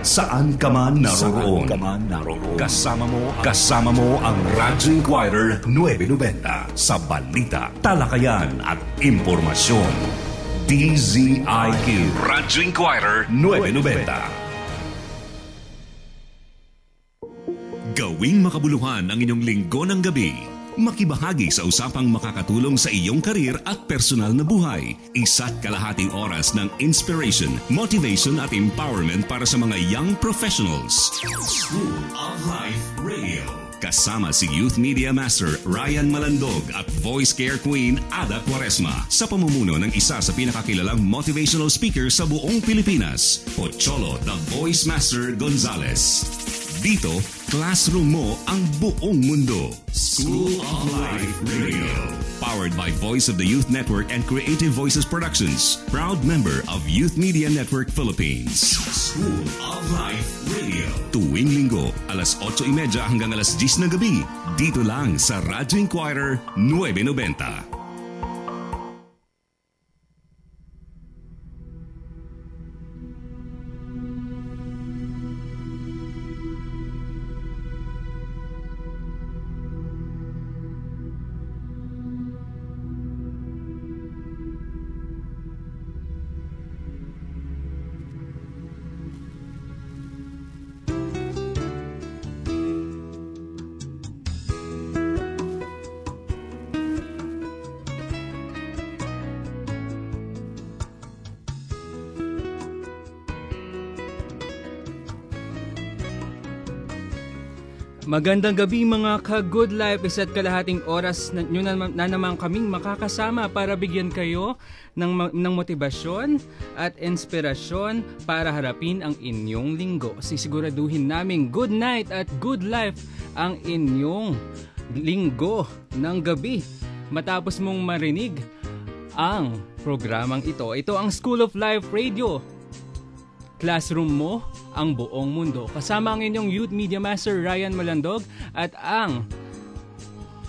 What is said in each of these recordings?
Saan ka man naroroon. Kasama mo ang Radyo Inquirer 990 sa balita, talakayan at impormasyon. DZIQ Radyo Inquirer 990. Gawing makabuluhan ang inyong linggo ng gabi. Makibahagi sa usapang makakatulong sa iyong karir at personal na buhay. Isa't kalahating oras ng inspiration, motivation at empowerment para sa mga young professionals. School of Life Radio. Kasama si Youth Media Master Ryan Malandog at Voice Care Queen Ada Quaresma sa pamumuno ng isa sa pinakakilalang motivational speaker sa buong Pilipinas, Pocholo the Voice Master Gonzales. Dito, classroom mo ang buong mundo. School of Life Radio. Powered by Voice of the Youth Network and Creative Voices Productions. Proud member of Youth Media Network Philippines. School of Life Radio. Tuwing linggo, alas 8:30 hanggang alas 10 ng gabi. Dito lang sa Radyo Inquirer 990. Magandang gabi mga ka-Good Life, isa't kalahating oras na naman kaming makakasama para bigyan kayo ng motibasyon at inspirasyon para harapin ang inyong linggo. Sisiguraduhin namin good night at good life ang inyong linggo ng gabi. Matapos mong marinig ang programang ito, ito ang School of Life Radio. Classroom mo ang buong mundo. Kasama ang inyong Youth Media Master Ryan Malandog at ang...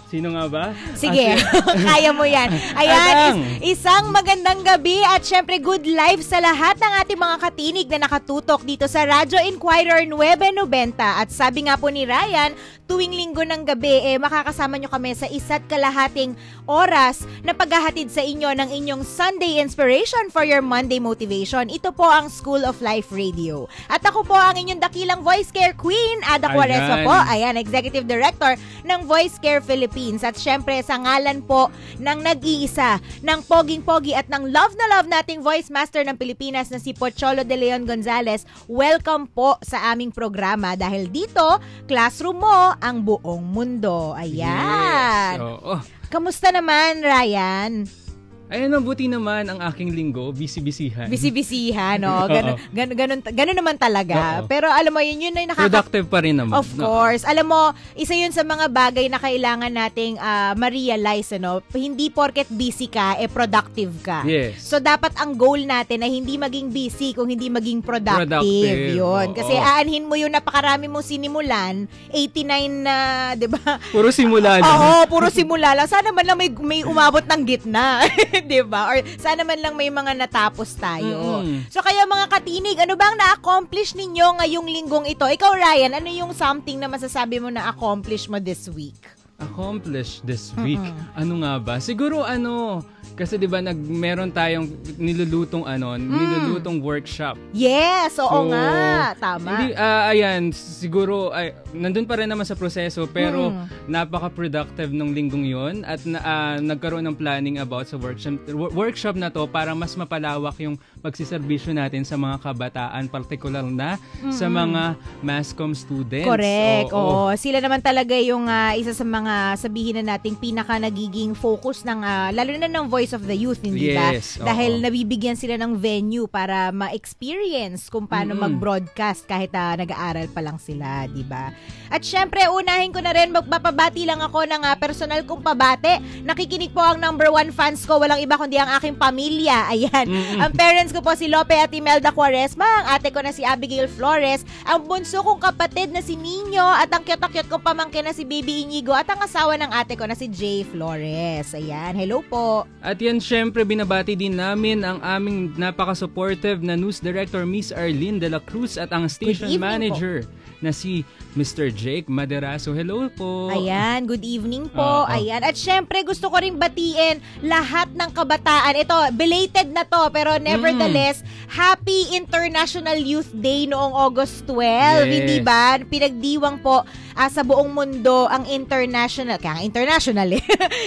Sino nga ba? Sige, kaya mo yan. Ayan, isang magandang gabi at syempre good life sa lahat ng ating mga katinig na nakatutok dito sa Radyo Inquirer 990. At sabi nga po ni Ryan, tuwing linggo ng gabi, makakasama nyo kami sa isa't kalahating oras na paghahatid sa inyo ng inyong Sunday inspiration for your Monday motivation. Ito po ang School of Life Radio. At ako po ang inyong dakilang Voice Care Queen, Ada Quaresma po. Ayan, Executive Director ng Voice Care Philippines. At syempre sa ngalan po ng nag-iisa, ng poging-pogi at ng love na love nating Voice Master ng Pilipinas na si Pocholo de Leon Gonzales, welcome po sa aming programa dahil dito, classroom mo ang buong mundo. Ayan. Yes. Kamusta naman, Ryan? Ayun, mabuti naman ang aking linggo, busy-busyhan. Busy-busyhan, no? Ganun naman talaga. Pero alam mo, yun ay productive pa rin naman. Of course. Alam mo, isa yun sa mga bagay na kailangan nating ma-realize, ano? Hindi porket busy ka, productive ka. Yes. So, dapat ang goal natin na hindi maging busy kung hindi maging productive. Yun. Kasi aanhin mo yung napakarami mong sinimulan, 89 na, di ba? Puro simula lang. Oo, puro simula lang. Sana man lang may umabot ng gitna. Diba? Or sana man lang may mga natapos tayo. So kayo mga katinig, ano bang na-accomplish ninyo ngayong linggong ito? Ikaw Ryan, ano yung something na masasabi mo na-accomplish mo this week? Accomplish this week? Ano nga ba? Siguro kasi 'di ba meron tayong nilulutong workshop. Yes, oo nga, tama. Hindi ayan, siguro nandun pa rin naman sa proseso pero napaka-productive nung linggong 'yon at nagkaroon ng planning about sa workshop na 'to para mas mapalawak yung pagsiserbisyo natin sa mga kabataan, particular na sa mga mass comm students. Correct. Oo. Sila naman talaga yung isa sa mga sabihin na nating pinaka nagiging focus ng lalo na ng Voice of the Youth, hindi ba? Yes, dahil nabibigyan sila ng venue para ma-experience kung paano mag-broadcast kahit nag-aaral pa lang sila, di ba? At syempre, unahin ko na rin, magpapabati lang ako ng personal kong pabate. Nakikinig po ang number 1 fans ko, walang iba kundi ang aking pamilya. Ayan. Ang parents ko po si Lope at Imelda Quaresma, ang ate ko na si Abigail Flores, ang bunso kong kapatid na si Nino, at ang cute-cute kong pamangkin na si Baby Inigo, at ang ang asawa ng ate ko na si Jay Flores. Ayan, hello po. At yan syempre binabati din namin ang aming napaka-supportive na news director Miss Arlene de la Cruz at ang station manager na si Mr. Jake Maderaso. Hello po. Ayan, good evening po. Ayan. At syempre gusto ko ring batiin lahat ng kabataan. Ito, belated na to pero nevertheless, Happy International Youth Day noong August 12. Yes. Hindi ba? Pinagdiwang po sa buong mundo ang international, kaya international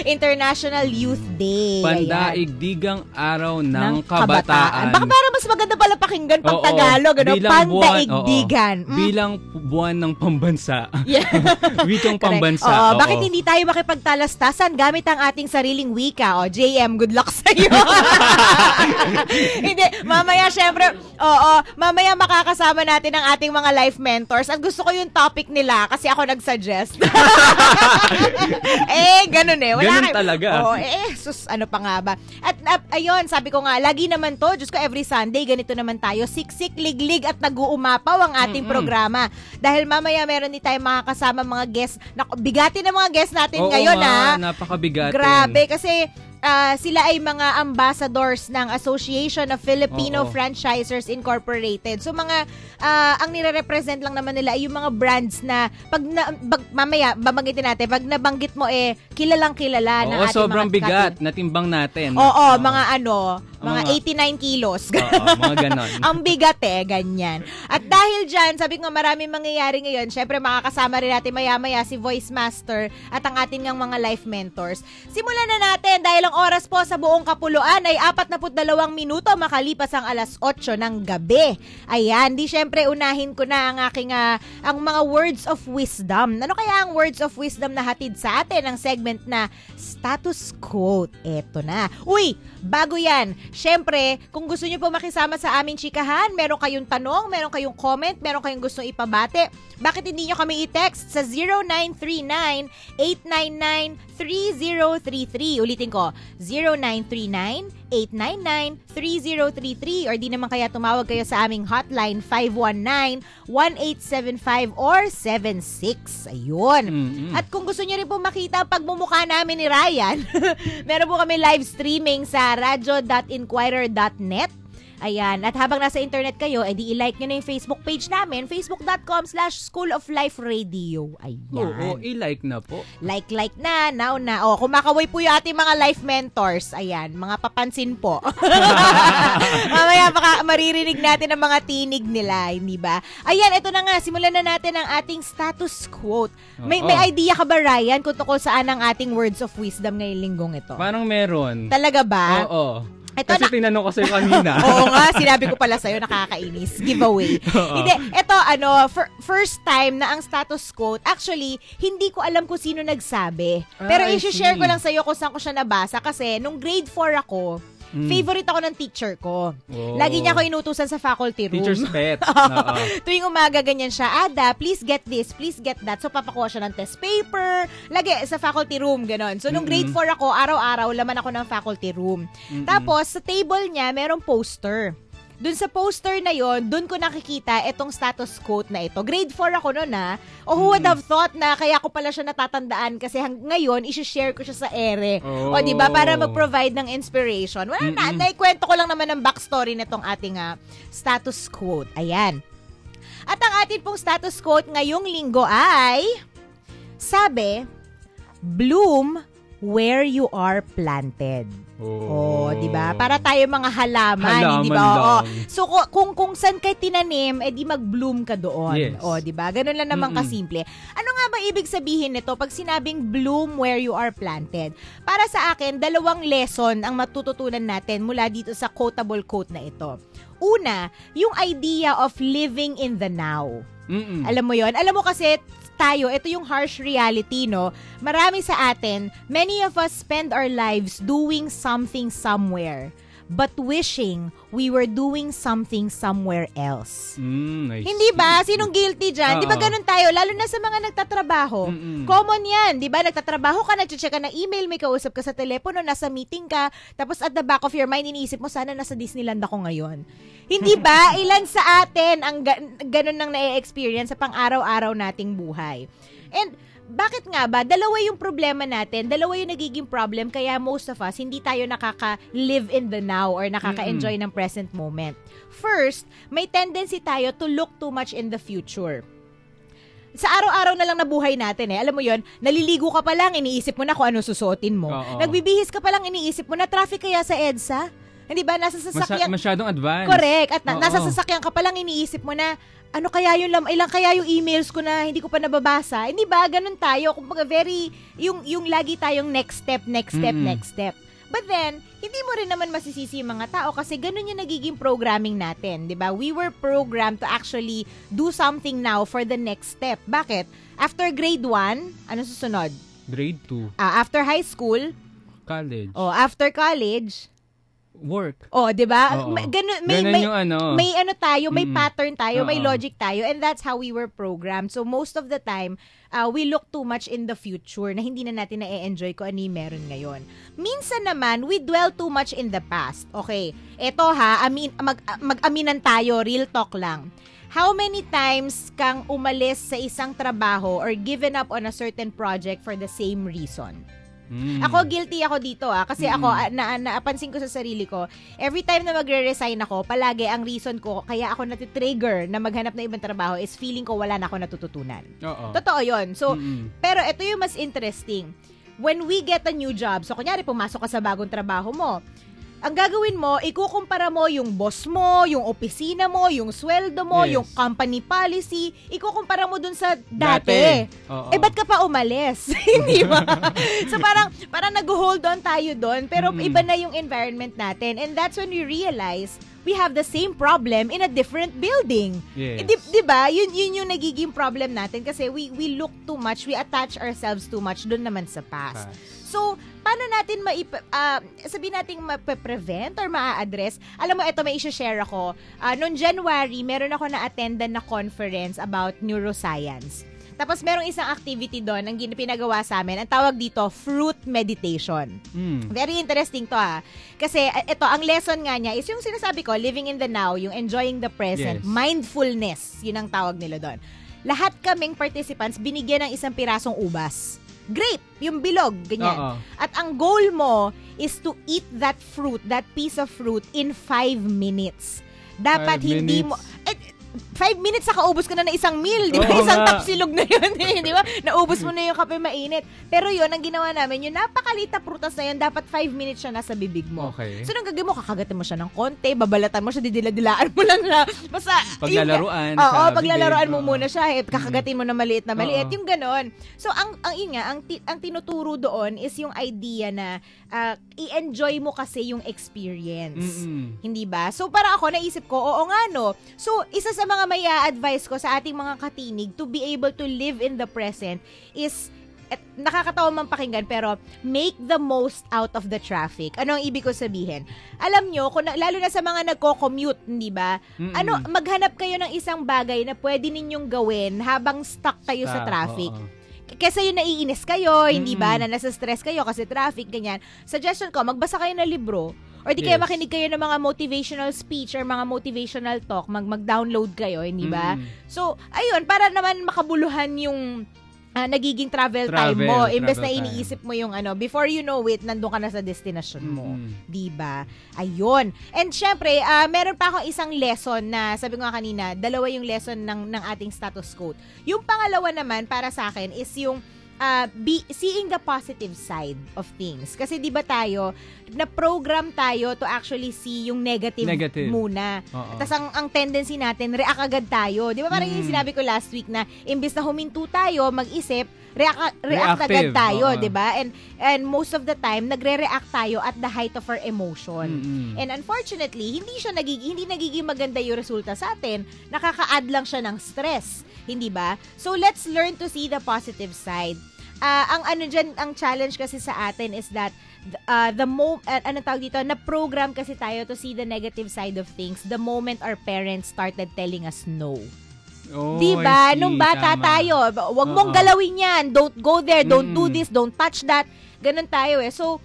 International Youth Day. Pandaigdigang araw ng kabataan. Baka parang mas maganda pala pakinggan pag Tagalog. Ano? Pandaigdigan. Bilang buwan ng pambansa. Yeah. Wikang pambansa. Bakit hindi tayo makipagtalastasan gamit ang ating sariling wika? JM, good luck sa'yo. Hindi, mamaya syempre, mamaya makakasama natin ang ating mga life mentors. At gusto ko yung topic nila kasi ako nag-suggest. Ganun eh. Ganun talaga. Sus, ano pa nga ba? At ayun, sabi ko nga, lagi naman to, Diyos ko, every Sunday, ganito naman tayo, siksik, liglig at nag-uumapaw ang ating programa. Dahil mamaya meron din tayong makakasama mga guests. Bigati na mga guests natin ngayon, napakabigatin. Grabe, kasi sila ay mga ambassadors ng Association of Filipino Franchisers Incorporated. So mga ang nire-represent lang naman nila ay yung mga brands na mamaya babanggitin natin, pag nabanggit mo kilalang kilala ng ating sobrang mga bigat na timbang natin. Mga mga 89 kilos. Mga ganon. Ang bigat ganyan. At dahil dyan, sabi ko nga maraming mangyayari ngayon, syempre makakasama rin natin maya-maya si Voice Master at ang ating mga life mentors. Simulan na natin dahil ang oras po sa buong kapuluan ay 42 minuto makalipas ang alas 8 ng gabi. Ayan, di syempre unahin ko na ang aking ang mga words of wisdom. Ano kaya ang words of wisdom na hatid sa atin ang segment na status quote? Eto na. Uy, bago yan, syempre, kung gusto niyo po makisama sa aming chikahan, meron kayong tanong, meron kayong comment, meron kayong gustong ipabate, bakit hindi nyo kami i-text sa 0939-899-3033? Ulitin ko, 0939-899-3033 or di naman kaya tumawag kayo sa aming hotline 519-1875 or 76. Ayun. At kung gusto nyo rin po makita ang pagmumukha namin ni Ryan, meron po kami live streaming sa radyo.inquirer.net. Ayan. At habang nasa internet kayo, edi i-like nyo na yung Facebook page namin, facebook.com/School of Life Radio. Ayan. I-like na po. Like na, now na. Kumakaway po yung ating mga life mentors. Ayan, mga papansin po. Mamaya baka maririnig natin ang mga tinig nila, hindi ba? Ayan, ito na nga. Simulan na natin ang ating status quote. May idea ka ba, Ryan, kung tungkol saan ang ating words of wisdom ngayong linggong ito? Parang meron. Talaga ba? Oo. Kasi tinanong ko sa'yo kanina. Oo nga, sinabi ko pala sa'yo, nakakainis. Giveaway. Hindi, ito, first time na ang status quote, actually, hindi ko alam kung sino nagsabi. Pero i-share ko lang sa'yo kung saan ko siya nabasa. Kasi, nung grade 4 ako, favorite ako ng teacher ko. Lagi niya ako inutusan sa faculty room. Teacher's pet. Tuwing umaga, ganyan siya. Ada, please get this, please get that. So, papakuha siya ng test paper. Lagi sa faculty room, ganon. So, nung grade 4 ako, araw-araw, laman ako ng faculty room. Tapos, sa table niya, merong poster. Dun sa poster na yon, dun ko nakikita itong status quote na ito. Grade 4 ako noon who would have thought na kaya ko pala siya natatandaan kasi ngayon, isi-share ko siya sa ere. O diba, para mag-provide ng inspiration. Wala na, naikwento ko lang naman ang backstory nitong ating status quote. Ayan. At ang ating pong status quote ngayong linggo ay, sabi, bloom where you are planted. Di ba? Para tayo mga halaman, di ba? So kung saan kay tinanim, di mag-bloom ka doon. Yes. Di ba? Ganun lang naman kasimple. Ano nga ba ibig sabihin nito pag sinabing bloom where you are planted? Para sa akin, 2 lesson ang matututunan natin mula dito sa quotable quote na ito. Una, yung idea of living in the now. Alam mo yon? Alam mo kasi tayo, ito yung harsh reality, no? Marami sa atin, many of us spend our lives doing something somewhere, but wishing we were doing something somewhere else. Hindi ba? Sinong guilty dyan? Di ba ganun tayo? Lalo na sa mga nagtatrabaho. Common yan. Di ba? Nagtatrabaho ka, nag-check ka ng email, may kausap ka sa telepono, nasa meeting ka, tapos at the back of your mind, iniisip mo, sana nasa Disneyland ako ngayon. Hindi ba? Ilan sa atin ang ganun nang na-experience sa pang-araw-araw nating buhay. And bakit nga ba? Dalawa yung problema natin, dalawa yung nagiging problem, kaya most of us, hindi tayo nakaka-live in the now or nakaka-enjoy ng present moment. First, may tendency tayo to look too much in the future. Sa araw-araw na lang na buhay natin Alam mo yon, naliligo ka pa lang, iniisip mo na kung ano susuotin mo. Oo. Nagbibihis ka pa lang, iniisip mo na traffic kaya sa EDSA? Hindi ba? Nasa sasakyan. Masyadong advanced. Correct. At nasa sasakyan ka pa lang, iniisip mo na, ano kaya ilang kaya yung emails ko na hindi ko pa nababasa? Hindi ba? Ganun tayo. Kumbaga yung lagi tayong next step. But then, hindi mo rin naman masisisi yung mga tao kasi ganun yung nagiging programming natin, 'di ba? We were programmed to actually do something now for the next step. Bakit? After grade 1, ano susunod? Grade 2. After high school, college. After college, work. 'di ba? Oo. Ganun yung ano. May ano tayo, may pattern tayo, may logic tayo, and that's how we were programmed. So most of the time, we look too much in the future na hindi na natin na-enjoy kung ano yung meron ngayon. Minsan naman, we dwell too much in the past. Okay, eto mag-aminan tayo, real talk lang. How many times kang umalis sa isang trabaho or given up on a certain project for the same reason? Ako, guilty ako dito kasi ako, napansin ko sa sarili ko, every time na magre-resign ako, palagi ang reason ko, kaya ako natitrigger na maghanap ng ibang trabaho is feeling ko wala na ako natututunan. Totoo yun. So, pero ito yung mas interesting. When we get a new job, so kunyari pumasok ka sa bagong trabaho mo, ang gagawin mo, ikukumpara mo yung boss mo, yung opisina mo, yung sweldo mo, yung company policy, ikukumpara mo dun sa dati. Ba't ka pa umalis? Hindi ba? So parang nag-hold on tayo dun, pero iba na yung environment natin. And that's when we realize we have the same problem in a different building. Yes. Di ba? Yun yung nagiging problem natin kasi we look too much, we attach ourselves too much dun naman sa past. So, paano natin sabihin natin ma-prevent or ma-address? Alam mo, ito may i-share ako. Noong January, meron ako na-attendan na conference about neuroscience. Tapos merong isang activity doon ang pinagawa sa amin. Ang tawag dito, fruit meditation. Very interesting to Kasi ito, ang lesson nga niya is yung sinasabi ko, living in the now, yung enjoying the present, mindfulness, yun ang tawag nila doon. Lahat kaming participants binigyan ng isang pirasong ubas. Grape, yung bilog, ganyan. At ang goal mo is to eat that fruit, that piece of fruit in 5 minutes. Dapat hindi mo 5 minutes nakaubos ka na ng isang meal, di ba? Isang tapsilog na yun, di ba? Naubos mo na yung kape mainit. Pero yun, ang ginawa namin, yung napakalita prutas na yun, dapat 5 minutes siya nasa bibig mo. Okay. So, nung gagawin mo, kakagatin mo siya ng konti, babalatan mo siya, didila-dilaan mo lang na, basta, paglalaruan. Paglalaruan mo muna siya, kakagatin mo na maliit, yung ganon. So, ang tinuturo doon is yung idea na i-enjoy mo kasi yung experience. Hindi ba? So, para ako, naisip ko, oo nga no. So, isa sa mga may advice ko sa ating mga katinig to be able to live in the present is, nakakatawa man pakinggan, pero make the most out of the traffic. Ano ang ibig ko sabihin? Alam nyo, lalo na sa mga nagko-commute, hindi ba? Maghanap kayo ng isang bagay na pwede ninyong gawin habang stuck kayo sa traffic. Kasi yung naiinis kayo, hindi ba? Na nasa stress kayo kasi traffic, ganyan. Suggestion ko, magbasa kayo ng libro. Or di kaya makinig kayo ng mga motivational speech or mga motivational talk, mag-download kayo, hindi ba? So, ayun, para naman makabuluhan yung nagiging travel time mo. Imbes na iniisip mo yung before you know it, nandun ka na sa destination mo. Di ba? Ayun. And syempre, meron pa akong isang lesson na, sabi ko nga kanina, dalawa yung lesson ng ating status quote. Yung pangalawa naman, para sa akin, is yung seeing the positive side of things. Kasi di ba tayo, na-program tayo to actually see yung negative. Muna. Tapos ang tendency natin, react agad tayo. Di ba parang yung sinabi ko last week na imbis na huminto tayo, mag-isip, react agad tayo, di ba? And most of the time, nagre-react tayo at the height of our emotion. And unfortunately, hindi nagiging maganda yung resulta sa atin. Nakaka-add lang siya ng stress. Hindi ba? So, let's learn to see the positive side. Ang challenge kasi sa atin is that na-program kasi tayo to see the negative side of things the moment our parents started telling us no. Diba? Nung bata tayo, wag mong galawin yan. Don't go there. Don't do this. Don't touch that. Ganun tayo So,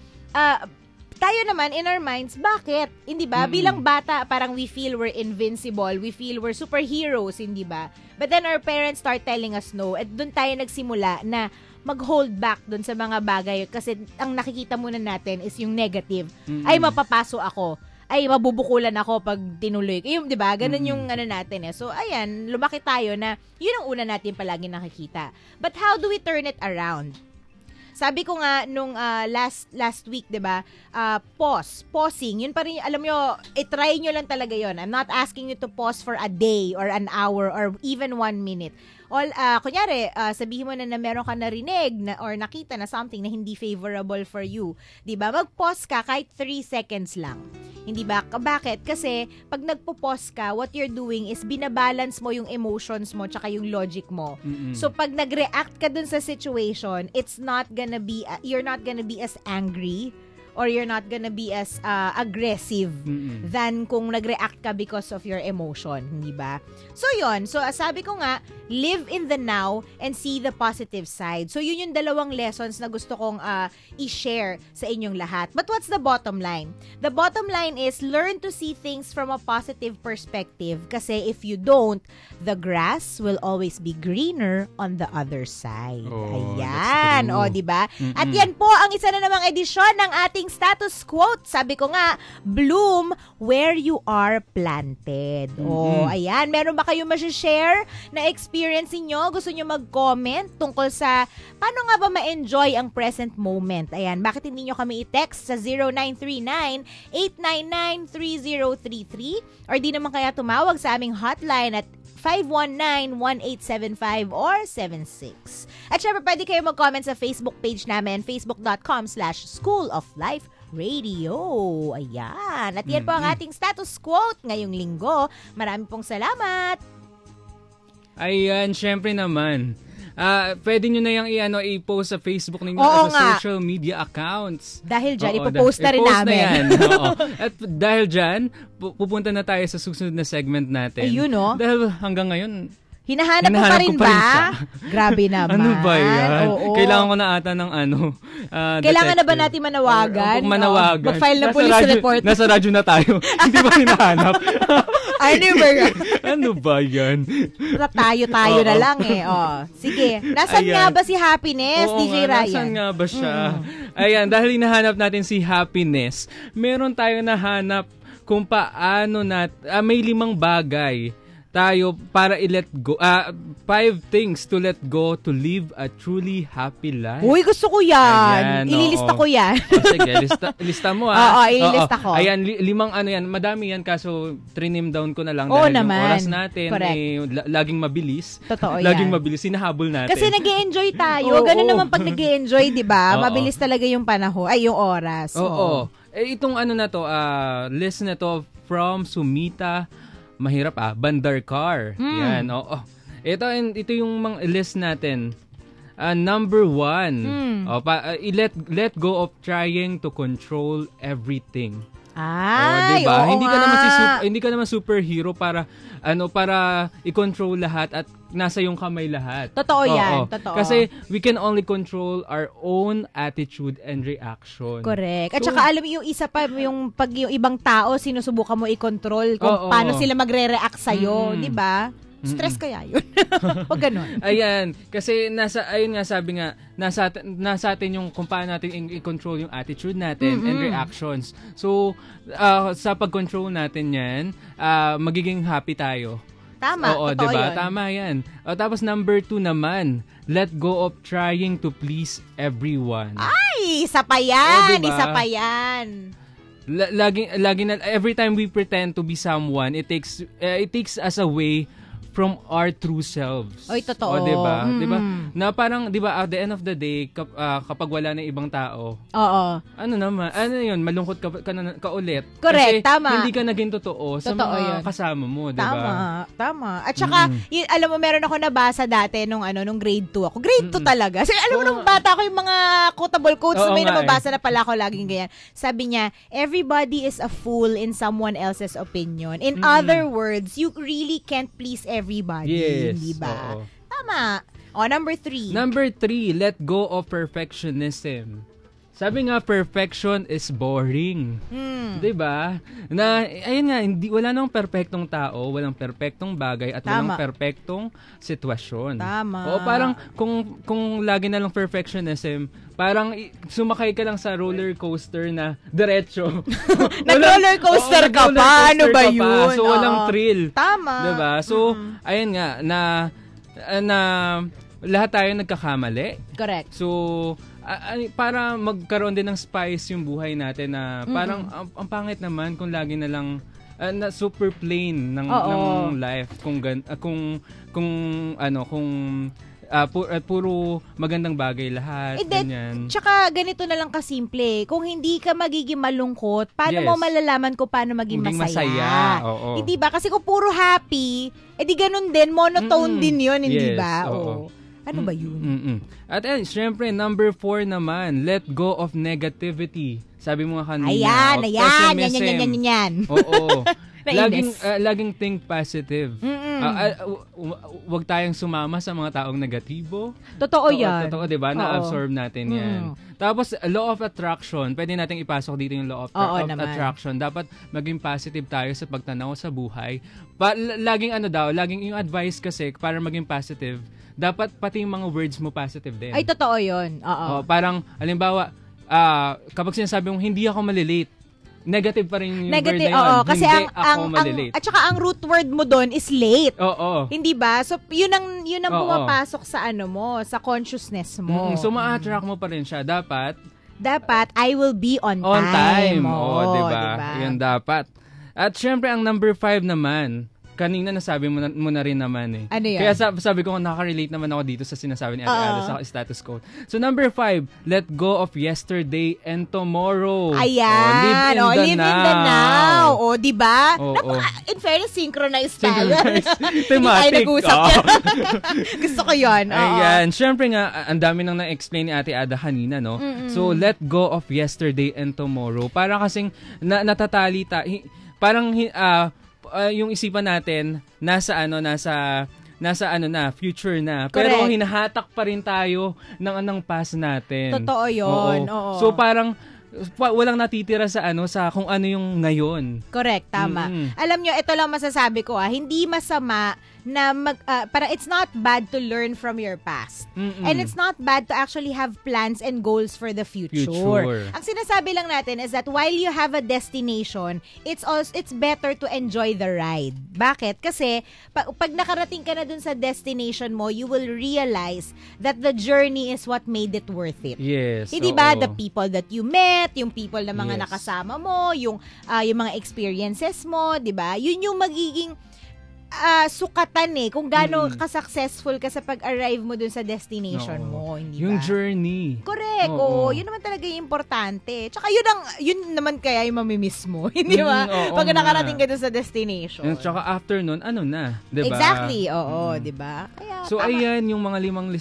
tayo naman in our minds, bakit? Hindi ba? Bilang bata, parang we feel we're invincible. We feel we're superheroes, hindi ba? But then our parents start telling us no. At doon tayo nagsimula na mag-hold back dun sa mga bagay kasi ang nakikita muna natin is yung negative. Ay, mapapaso ako. Ay, mabubukulan ako pag tinuloy. Yung, di ba? Ganun yung ano natin eh. So, ayan, lumaki tayo na yun ang una natin palagi nakikita. But how do we turn it around? Sabi ko nga nung last week, 'di ba? Pausing. Yun pa rin, alam nyo, i-try nyo lang talaga 'yon. I'm not asking you to pause for a day or an hour or even 1 minute. Kunyari, sabihin mo na meron ka narinig or nakita na something na hindi favorable for you. 'Di ba? Mag-pause ka kahit 3 seconds lang. Hindi ba? Bakit? Kasi pag nagpo-pause ka, what you're doing is binabalance mo yung emotions mo tsaka yung logic mo. So pag nag-react ka dun sa situation, you're not gonna be as angry or you're not gonna be as aggressive than kung nag-react ka because of your emotion, hindi ba? So yun, sabi ko nga, live in the now and see the positive side. So yun yung dalawang lessons na gusto kong i-share sa inyong lahat. But what's the bottom line? The bottom line is learn to see things from a positive perspective kasi if you don't, the grass will always be greener on the other side. Ayan, di ba? At yan po ang isa na namang edisyon ng ating status quote. Sabi ko nga, bloom where you are planted. Ayan. Meron ba kayong share na experience niyo? Gusto niyo mag-comment tungkol sa paano nga ba ma-enjoy ang present moment? Ayan. Bakit hindi niyo kami i-text sa 0939-899-3033 or di naman kaya tumawag sa aming hotline at 519-1875 or 76. At syempre, pwede kayo mag-comment sa Facebook page namin, facebook.com/School of Life Radio. Ayan. At yan po ang ating status quote ngayong linggo. Marami pong salamat. Ayan, syempre naman. Pwede nyo na yung i-post sa Facebook ninyo at sa social media accounts. Dahil dyan, ipopost na rin namin. Na yan. At dahil dyan, pupunta na tayo sa susunod na segment natin. Ayun, no? Dahil hanggang ngayon, hinahanap mo pa rin ba? Grabe naman. Ano ba yan? Oo. Kailangan ko na ata ng kailangan na ba natin manawagan? Manawagan. Mag-file na police report. Nasa radyo na tayo. Hindi ba hinahanap? Ano ba yan? Tayo na lang eh. Sige. Nasaan nga ba si Happiness, DJ Ryan? Nasaan nga ba siya? Ayan, dahil hinahanap natin si Happiness, meron tayong nahanap kung paano may 5 bagay tayo para i-let go. 5 things to let go to live a truly happy life. Uy, gusto ko yan. Ililista ko yan. Sige, lista mo Oo, ililista ko. Ayan, 5 yan. Madami yan kaso trim down ko na lang dahil yung oras natin laging mabilis. Totoo yan. Laging mabilis. Sinahabol natin. Kasi nag-e-enjoy tayo. Ganun naman pag nag-e-enjoy, di ba? Mabilis talaga yung panahon. Ay, yung oras. Oo. Itong na to, list na to from Sumita Mahirap Bandarkar. Yan, oo. Ito yung mga list natin. Number 1, let go of trying to control everything. Diba? Hindi ka naman superhero para i-control lahat at nasa yung kamay lahat. Totoo yan. Totoo. Kasi we can only control our own attitude and reaction. Correct. At saka alam mo yung isa pa, yung pag yung ibang tao sinusubukan mo i-control kung paano sila magre-react sa'yo. Di ba? Stress kaya yun. O ganun. Ayan. Kasi ayun nga sabi nga, nasa atin yung kung paano natin i-control yung attitude natin and reactions. So, sa pag-control natin yan, magiging happy tayo. Tama. Oo, diba? Yun. Tama yan. Tapos number 2 naman, let go of trying to please everyone. Ay, isa pa yan. Diba? Isa pa yan. Lagi na, every time we pretend to be someone, it takes us away from our true selves. Oy, totoo. Diba? Diba? Na parang, diba, at the end of the day, kapag wala na ibang tao, yun, malungkot ka ulit. Correct, kasi tama. hindi ka naging totoo sa mga yun. Kasama mo, diba? Tama. At saka, alam mo, meron ako nabasa dati nung grade 2 ako. Grade 2 talaga. Kasi alam mo, nung bata ko yung mga quotable quotes, may nababasa na pala ako laging ganyan. Sabi niya, everybody is a fool in someone else's opinion. In other words, you really can't please everybody. Yes. Hindi ba? Tama. Number 3. Number 3, let go of perfectionism. Sabi nga, perfection is boring. 'Di ba? Na ayun nga, wala nang perpektong tao, walang perpektong bagay at walang perpektong sitwasyon. Tama. O parang kung lagi na lang perfectionism, parang sumakay ka lang sa roller coaster na diretso. Nag-roller coaster ka pa, ano ba yun? So walang thrill. Tama. 'Di ba? So ayun nga na lahat tayo nagkakamali. Correct. So para magkaroon din ng spice yung buhay natin na parang ang pangit naman kung lagi na lang na super plain ng life kung puro magandang bagay lahat. Ganyan. Tsaka ganito na lang kasimple. Kung hindi ka magiging malungkot, paano mo malalaman kung paano maging masaya? Oo. Hindi ba? Kasi kung puro happy, edi ganun din, monotone din yun, hindi ba? Oo. Ano ba yun? At syempre, number 4 naman, let go of negativity. Sabi mo nga kanina. Yan. Oo. Laging think positive. Huwag tayong sumama sa mga taong negatibo. Totoo yan. Totoo, diba? Na-absorb natin yan. Tapos, law of attraction. Pwede nating ipasok dito yung law of attraction. Dapat maging positive tayo sa pagtanaw sa buhay. Laging yung advice kasi para maging positive, dapat pati yung mga words mo positive din. Ay, totoo yun. Oo. Parang, halimbawa, kapag sinasabi mong hindi ako malilate, negative pa rin yung word na yun. Oo, kasi malilate. At saka ang root word mo doon is late. Oo. Hindi ba? So, yun ang pumapasok sa sa consciousness mo. So, ma-attract mo pa rin siya. Dapat, I will be on time. On time. Oo, diba? Yun dapat. At syempre, ang number 5 naman, kanina nasabi mo na rin naman eh. Ano yan? Kaya sabi ko, nakarelate naman ako dito sa sinasabi ni Ate Alice sa status quote. So number 5, let go of yesterday and tomorrow. Ayan. Live in the now. O, diba? In fairness, synchronized tayo. Thematic. Nag-usap yan. Gusto ko yun. Ayan. Syempre nga, ang dami nang na-explain ni Ate Ada kanina, no? So let go of yesterday and tomorrow. Para kasing natatali parang yung isipan natin nasa future na. Pero Correct. hinahatak pa rin tayo ng past natin. Totoo 'yon. Oo. So parang walang natitira sa kung ano yung ngayon. Correct, tama. Alam nyo, ito lang masasabi ko hindi masama na parang it's not bad to learn from your past. And it's not bad to actually have plans and goals for the future. Ang sinasabi lang natin is that while you have a destination, it's better to enjoy the ride. Bakit? Kasi pag nakarating ka na dun sa destination mo, you will realize that the journey is what made it worth it. Yes. Hindi ba? The people that you met, yung people na mga nakasama mo, yung mga experiences mo, 'di ba? Yun yung magiging sukatan kung gaano ka-successful ka sa pag-arrive mo dun sa destination mo, hindi ba? Yung journey. Correct. Yun naman talaga yung importante. Tsaka yun naman kaya yung mamimiss mo, hindi ba? Pag nakarating ka dun sa destination. Tsaka after nun, di ba? Exactly. Di ba? So ayan yung mga limang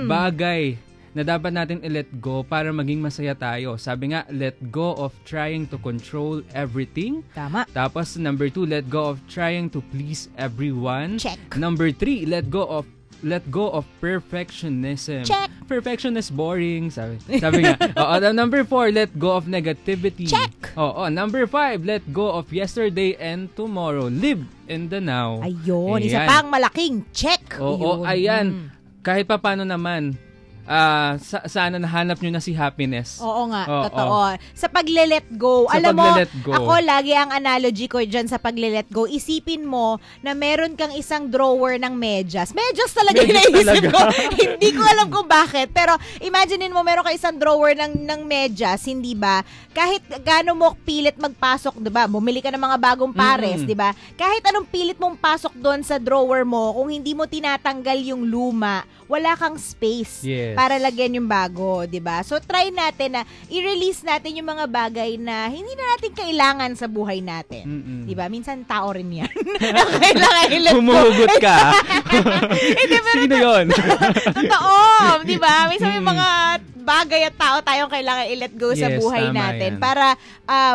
bagay na dapat natin i-let go para maging masaya tayo. Sabi nga, let go of trying to control everything. Tama. Tapos, number 2, let go of trying to please everyone. Check. Number 3, let go of perfectionism. Check. Perfection is boring. Sabi nga. Number 4, let go of negativity. Check. Number 5, let go of yesterday and tomorrow. Live in the now. Ayun. Isa pang malaking check. Ayan. Kahit pa paano naman, sana nahanap nyo na si happiness. Oo nga, totoo. Sa pagle-let go, ako lagi ang analogy ko dyan sa pagle-let go, isipin mo na meron kang isang drawer ng medyas. Medyas talaga naisip ko. Hindi ko alam kung bakit. Pero imaginein mo, meron kang isang drawer ng medyas, hindi ba? Kahit gaano mo pilit magpasok, di ba? Bumili ka ng mga bagong pares, di ba? Kahit anong pilit mong pasok doon sa drawer mo, kung hindi mo tinatanggal yung luma, wala kang space para lagyan yung bago, 'di ba? So try natin na i-release natin yung mga bagay na hindi na natin kailangan sa buhay natin. 'Di ba? Minsan tao rin 'yan. Kailangan i-let go. Humuhugot ka. Sino 'yon? Totoo, 'di ba? Minsan may mga bagay at tao tayong kailangan i-let go sa buhay tama natin yan. para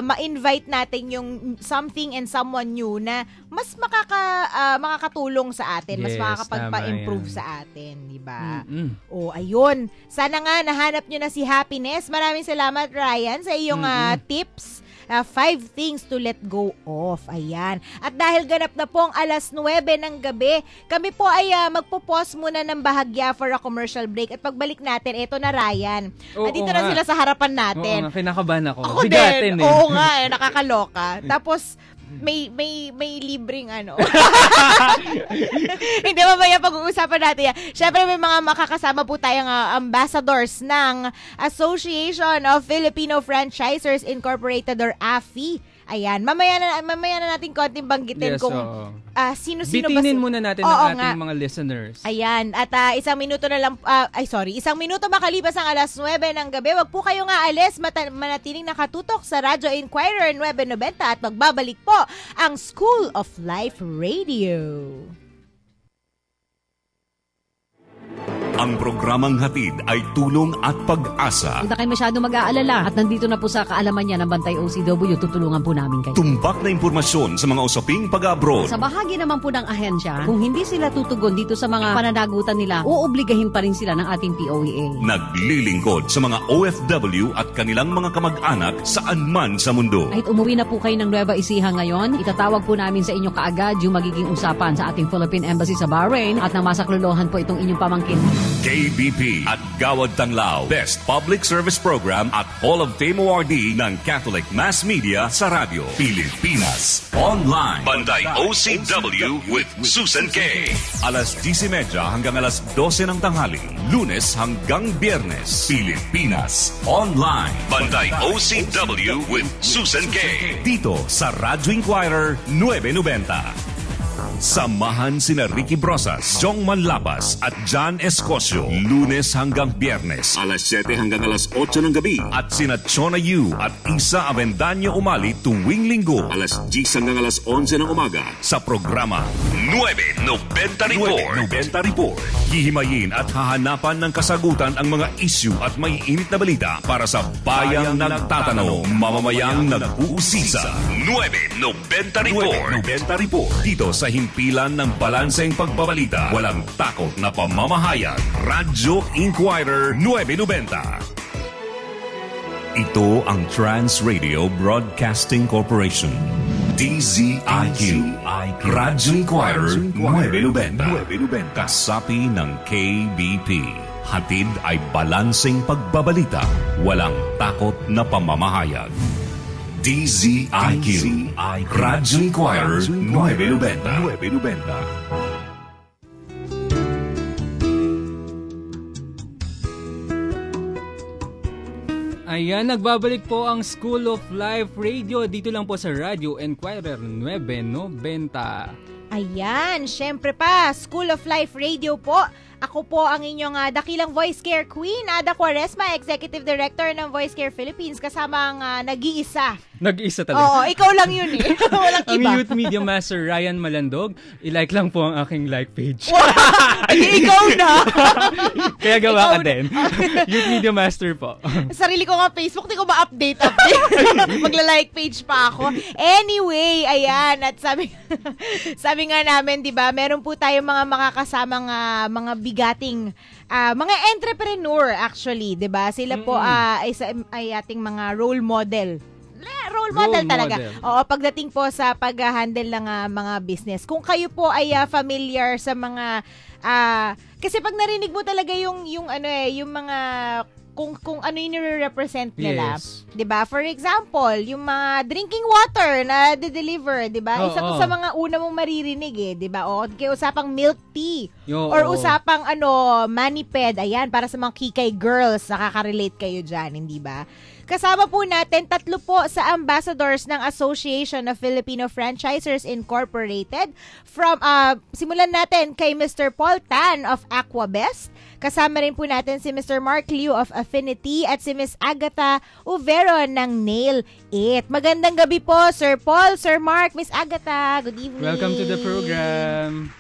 ma-invite natin yung something and someone new na mas makakatulong sa atin, mas Yes, makakapagpa-improve tama yan. sa atin, di ba? Mm-mm. O, ayun. Sana nga nahanap nyo na si happiness. Maraming salamat, Ryan, sa iyong tips. 5 things to let go of. Ayan. At dahil ganap na pong 9:00 ng gabi, kami po ay magpo-pause muna ng bahagya for a commercial break. At pagbalik natin, eto na Ryan. Oo At dito nga. na sila sa harapan Oo natin. nga, kinakabahan ako. Ako Bigatin din. eh. Oo nga, nakakaloka. Tapos, may libreng ano. Hindi, mamaya pag-uusapan natin yan. Syempre may mga makakasama po tayong ambassadors ng Association of Filipino Franchisers Incorporated or AFI. Ayan, mamaya na natin konting banggitin Yes, kung oo. sino-sino Bitinin muna natin Oo ang nga. ating mga listeners. Ayan, at isang minuto makalipas ang 9:00 ng gabi. Wag po kayo nga alis, manatiling nakatutok sa Radyo Inquirer 990 at magbabalik po ang School of Life Radio. Ang programang hatid ay tulong at pag-asa. Huwag na kayo masyado mag-aalala at nandito na po sa kaalaman niya ng Bantay OCW, tutulungan po namin kayo. Tumbak na impormasyon sa mga usaping pag-abroad. Sa bahagi naman po ng ahensya, kung hindi sila tutugon dito sa mga pananagutan nila, uobligahin pa rin sila ng ating POEA. Naglilingkod sa mga OFW at kanilang mga kamag-anak saan man sa mundo. Kahit umuwi na po kayo ng Nueva Ecija ngayon, itatawag po namin sa inyo kaagad yung magiging usapan sa ating Philippine Embassy sa Bahrain at nang masaklolohan po itong inyong pamangkin. KBP at Gawad Tanglao, Best Public Service Program at Hall of Fame awardee ng Catholic Mass Media sa radyo. Pilipinas Online. Bantay OCW with Susan K. Alas 10:30 hanggang alas 12 ng tanghali. Lunes hanggang Biyernes. Pilipinas Online. Bantay OCW with Susan K. Dito sa Radyo Inquirer 990. Samahan sina Ricky Brosas, Jong Manlapas at John Escosio. Lunes hanggang Biyernes. Alas 7 hanggang alas 8 ng gabi. At sina Chona Yu at Isa Avendaño Umali tuwing linggo. Alas 10 hanggang alas 11 ng umaga. Sa programa 990 Report. Hihimayin at hahanapan ng kasagutan ang mga issue at may init na balita para sa bayang nagtatanong, mamamayang nag-uusisa. 990 Report. Dito sa himpilan ng balanseng pagbabalita. Walang takot na pamamahayag. Radyo Inquirer 990. Ito ang Trans Radio Broadcasting Corporation. DZIQ. Radyo Inquirer 990. Kasapi ng KBP. Hatid ay balanseng pagbabalita. Walang takot na pamamahayag. DZIQ. Radyo Inquirer 990. Ayan, nagbabalik po ang School of Life Radio dito lang po sa Radio Inquirer 990. Ayan, syempre pa, School of Life Radio po. Ako po ang inyong dakilang Voice Care Queen, Ada Quaresma, Executive Director ng Voice Care Philippines, kasama ang nag-iisa. Nag-iisa talaga. Oo, ikaw lang yun eh. Walang Ang iba. Youth Media Master Ryan Malandog, i-like lang po ang aking like page. Ay, ikaw na. Kaya gawa Ikaw ka din. Youth Media Master po. Sarili ko nga Facebook, di ko ma-update. Magla-like page pa ako. Anyway, ayan. At sabi nga namin, di ba, meron po tayong mga makakasamang mga bigating mga entrepreneur actually, 'di ba? Sila po ay ating mga role model. Role model talaga. Model. Oo, pagdating po sa pag-handle ng mga business. Kung kayo po ay familiar sa mga kasi pag narinig mo talaga yung mga kung ano yung nire-represent nila. Yes. 'Di ba? For example, yung mga drinking water na de-deliver, 'di ba? Isa to sa mga una mong maririnig 'di ba? O kaya usapang milk tea or usapang maniped. Ayan, para sa mga kikay girls, nakaka-relate kayo diyan, hindi ba? Kasama po natin 3 po sa ambassadors ng Association of Filipino Franchisers Incorporated. From simulan natin kay Mr. Paul Tan of Aquabest. Kasama rin po natin si Mr. Mark Liu of Affinity at si Miss Agatha Uvero ng Nail It. Magandang gabi po, Sir Paul, Sir Mark, Miss Agatha. Good evening. Welcome to the program.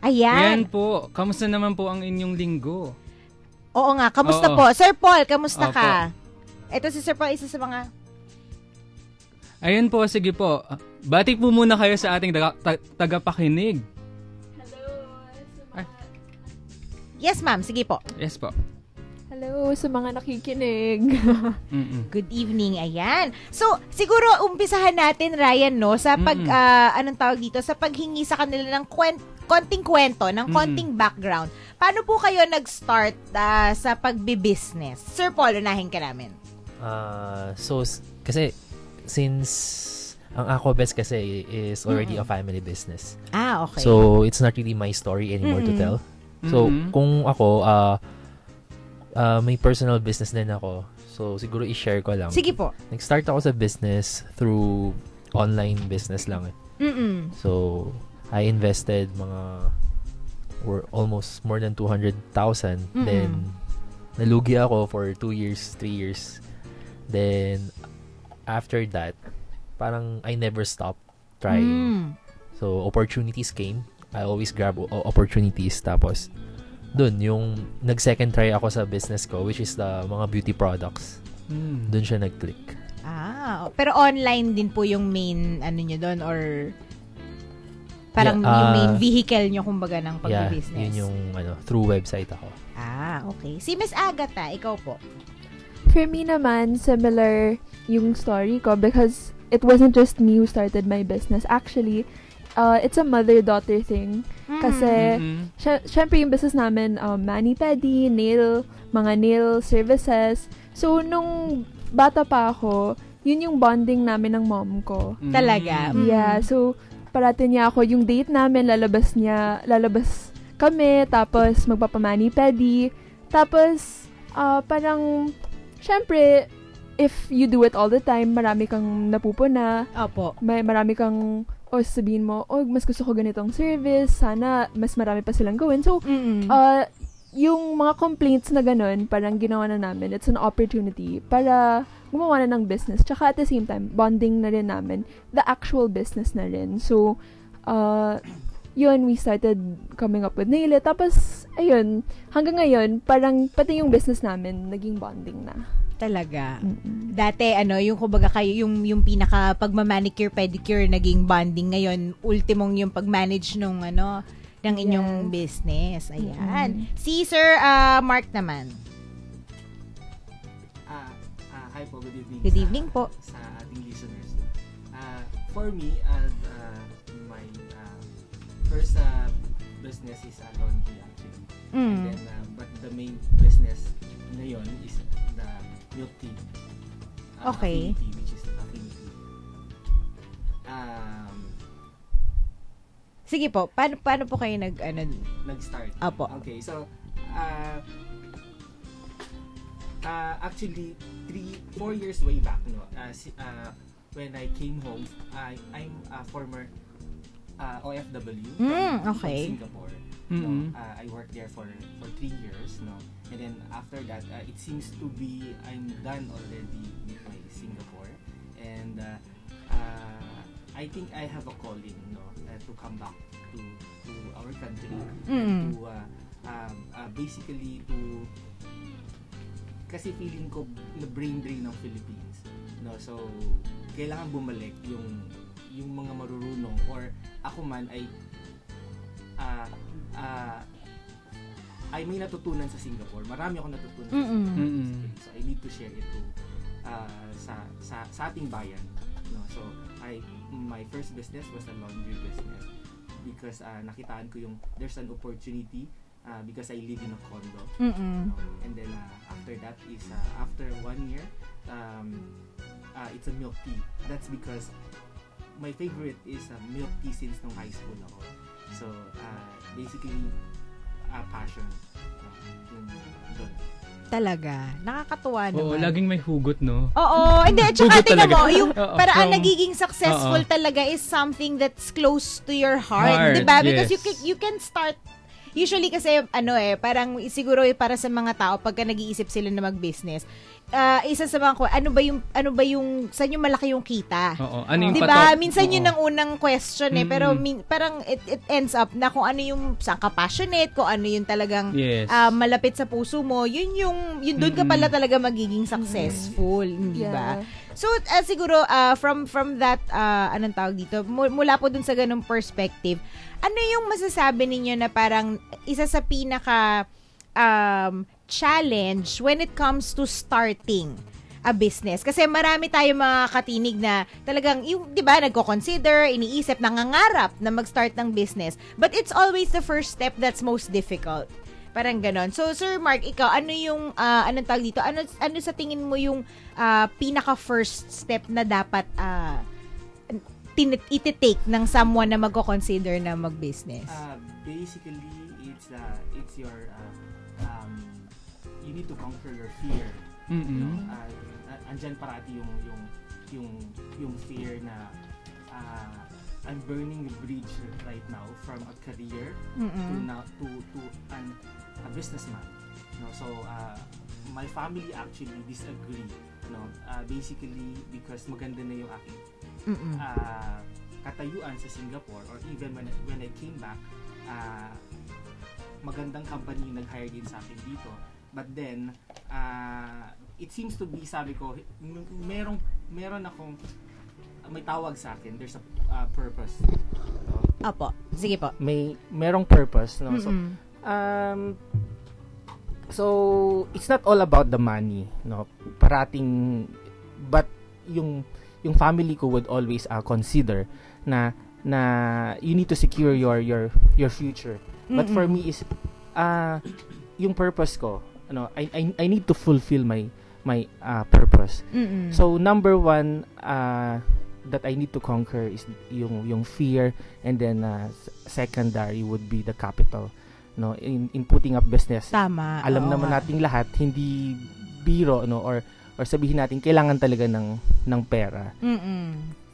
Ayan. Ayan po. Kamusta naman po ang inyong linggo? Oo nga, kamusta Oo. po? Sir Paul, kamusta Opo. ka? Ito si Sir Paul, isa sa mga... Ayun po, sige po. Bati po muna kayo sa ating tagapakinig. Yes, ma'am. Sige po. Yes po. Hello sa mga nakikinig. Mm-mm. Good evening. Ayan. So, siguro umpisahan natin, Ryan, no, sa anong tawag dito, sa paghingi sa kanila ng konting kwento, ng konting background. Paano po kayo nag-start sa pagbi-business? Sir Paul, unahin ka namin. Kasi since ang Aquabest kasi is already a family business. Okay. So, it's not really my story anymore to tell. So, kung ako, may personal business din ako. So, siguro i-share ko lang. Sige po. Nag-start ako sa business through online business lang. So, I invested almost more than 200,000. Then, nalugi ako for 2 years, 3 years. Then, after that, parang I never stopped trying. So, opportunities came. I always grab opportunities. Tapos, dun, yung nag-second try ako sa business ko, which is the mga beauty products. Dun siya nag-click. Pero online din po yung main, nyo doon, or parang yung main vehicle nyo, kumbaga, ng pag-business? Yun yung, through website ako. Okay. Si Miss Agatha, ikaw po. For me naman, similar yung story ko because it wasn't just me who started my business. Actually, it's a mother-daughter thing. Kasi, syempre yung business namin, mani-pedi, mga nail services. So, nung bata pa ako, yun yung bonding namin ng mom ko. Talaga? Yeah, so, parati niya ako, yung date namin, lalabas kami, tapos magpapamani-pedi. Tapos, parang, syempre, if you do it all the time, marami kang napupuna. Opo. Marami kang, sabihin mo, mas gusto ko ganitong service, sana mas marami pa silang gawin. So, yung mga complaints na ganun, parang ginawa na namin, it's an opportunity para gumawa na ng business. Tsaka at the same time, bonding na rin namin, the actual business na rin. So, yun, we started coming up with Nail It. Tapos, ayun, hanggang ngayon, parang pati yung business namin, naging bonding na. Talaga. Dati, yung kumbaga kayo, yung pinaka pagmamanicure, pedicure, naging bonding. Ngayon, ultimong yung pag-manage ng inyong business. Ayan. Si Sir Mark naman. Hi po, good evening. Good evening po. Sa ating listeners. For me, my first business is laundry actually. And then, but the main business ngayon is the milk tea. Okay. Affinity, which is Affinity. Sige po, paano po kayo Nag-start? Apo. Okay, so, actually, 4 years way back, when I came home, I'm a former OFW from Singapore. I worked there for 3 years, and then after that, it seems to be I'm done already with my Singapore, and I think I have a calling, to come back to our country, and to basically to kasi feeling ko na brain drain ng Philippines, so kailangan bumalik yung mga marurunong, or ako man ay may natutunan sa Singapore. Marami akong natutunan sa Singapore. So I need to share it to sa ating bayan. So my first business was a laundry business because nakitaan ko there's an opportunity because I live in a condo. And then after that is after 1 year it's a milk tea. That's because my favorite is milk tea since nung high school ako. So basically passion. Talaga. Nakakatuwa naman. Oo, laging may hugot, no? Oo. Hindi, tsaka tingnan mo, yung parang from, nagiging successful talaga is something that's close to your heart. Diba? Because you can start, usually kasi, parang siguro para sa mga tao, pagka nag-iisip sila na mag-business, isa sa mga ano ba yung saan yung malaki yung kita? Oo. Ano yung diba? patok? Minsan yun ang unang question pero parang it ends up na kung ano yung saan ka passionate, kung ano yung talagang malapit sa puso mo, yun doon ka pala talaga magiging successful, hindi ba? So siguro from that anong tawag dito, mula po dun sa ganung perspective, ano yung masasabi ninyo na parang isa sa pinaka challenge when it comes to starting a business? Kasi marami tayong mga katinig na talagang yung 'di ba nagko-consider, iniisip, nangangarap na mag-start ng business, but it's always the first step that's most difficult. Parang ganon. So Sir Mark, ikaw ano yung anong tawag dito? Ano sa tingin mo yung pinaka first step na dapat iti-take ng someone na magko-consider na mag-business? Basically, it's your you need to conquer your fear. Andyan parati yung fear na I'm burning the bridge right now from a career to a businessman. So my family actually disagree. Basically because maganda na yung aking katayuan sa Singapore, or even when I came back, magandang company yung nag-hire din sa akin dito. But then, it seems to be, sabi ko, meron akong, may tawag sa akin, there's a purpose. Apo, sige po. Merong purpose, no? So, it's not all about the money, no? Parating, but yung family ko would always consider na you need to secure your future. But for me is yung purpose ko, I need to fulfill my purpose. So number one that I need to conquer is yung fear, and then secondary would be the capital, no, in putting up business. Tama. Alam naman nating lahat, hindi biro, no, or sabihin natin kailangan talaga ng pera.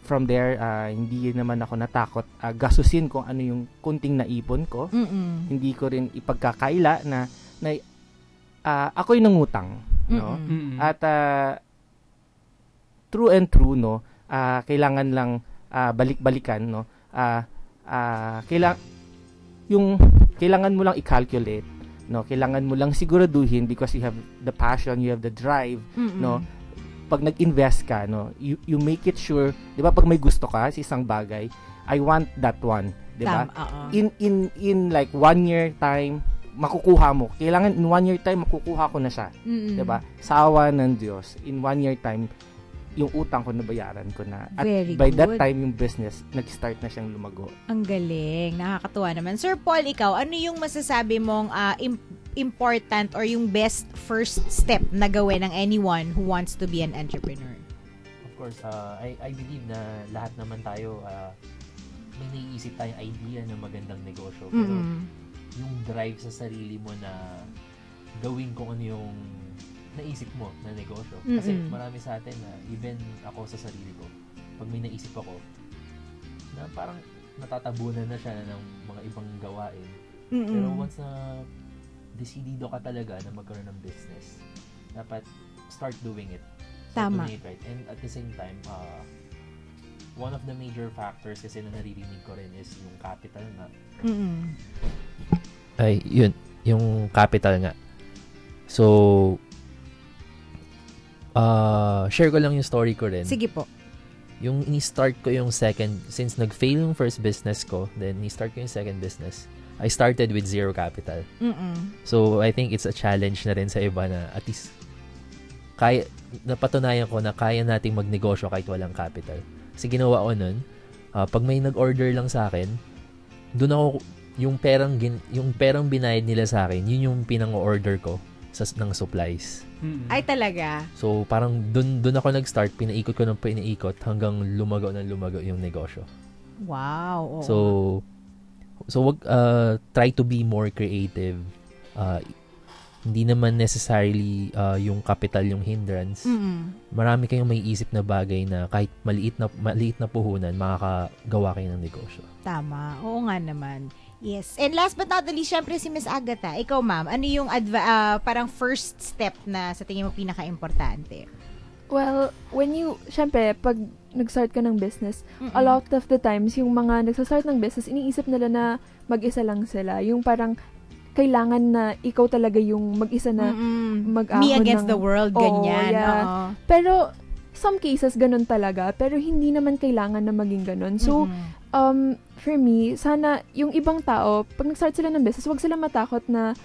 From there, hindi naman ako natakot gasusin kung ano yung kunting naipon ko. Hindi ko rin ipagkakaila na ako'y nangutang, no? At true and true, no, kailangan lang balik-balikan, no. Kailangan mo lang i-calculate, no. Kailangan mo lang siguraduhin because you have the passion, you have the drive, no. Pag nag-invest ka, no, you make it sure, 'di ba, pag may gusto ka sa isang bagay, I want that one, 'di ba? In like 1 year time makukuha mo. Kailangan in 1 year time makukuha ko na siya. 'Di ba? Sa awa ng Diyos, in 1 year time yung utang ko nabayaran ko na. At by that time yung business nag-start na siyang lumago. Ang galing, nakakatuwa naman. Sir Paul, ikaw, ano yung masasabi mong important or yung best first step na gawin ng anyone who wants to be an entrepreneur? Of course, I believe na lahat naman tayo may naiisip tayong idea ng magandang negosyo, pero yung drive sa sarili mo na gawin kung ano yung naisip mo na negosyo. Kasi marami sa atin na even ako sa sarili ko, pag may naisip ako na parang natatabunan na siya ng mga ibang gawain. Pero once na desidido ka talaga na magkaroon ng business, dapat start doing it. Tama. Doing it right. And at the same time, one of the major factors kasi na naririnig ko rin is yung capital nga. Ay, yun. Yung capital nga. So, share ko lang yung story ko rin. Sige po. Yung ni-start ko yung since nag-fail yung first business ko, then ni-start ko yung second business, I started with zero capital. So, I think it's a challenge na rin sa iba na at least napatunayan ko na kaya nating magnegosyo kahit walang capital. Kasi ginawa ko nun, pag may nag-order lang sa akin, doon ako, yung perang binayad nila sa akin, yun yung pinang-order ko ng supplies. Ay, talaga? So, parang doon ako nag-start, pinaikot ko ng pinaikot hanggang lumago yung negosyo. Wow. So wag try to be more creative. hindi naman necessarily yung capital yung hindrance. Marami kayong may isip na bagay na kahit maliit na puhunan, makakagawa kayo ng negosyo. Tama. Oo nga naman. Yes. And last but not the least, syempre si Miss Agatha. Ikaw, ma'am, ano yung parang first step na sa tingin mo pinaka-importante? Well, syempre, pag nag-start ka ng business, a lot of the times, yung mga nagsa-start ng business, iniisip nila na mag-isa lang sila. Yung parang, kailangan na ikaw talaga yung mag-isa na mag-ahon Me against the world, ganyan. Yeah. Pero, some cases, ganun talaga. Pero, hindi naman kailangan na maging ganun. So, for me, sana yung ibang tao, pag nag-start sila ng business, wag sila matakot na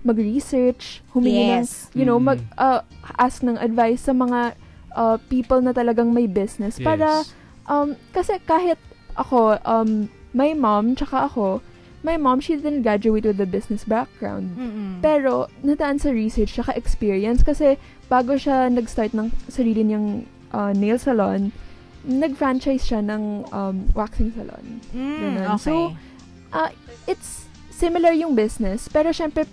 mag-research, humingi ng, ask ng advice sa mga people na talagang may business. Para, kasi kahit ako, my mom, she didn't graduate with a business background. Pero, nataan sa research, tsaka experience, kasi bago siya nag-start ng sarili niyang nail salon, nag-franchise siya ng waxing salon. Okay. So, it's similar yung business, pero syempre,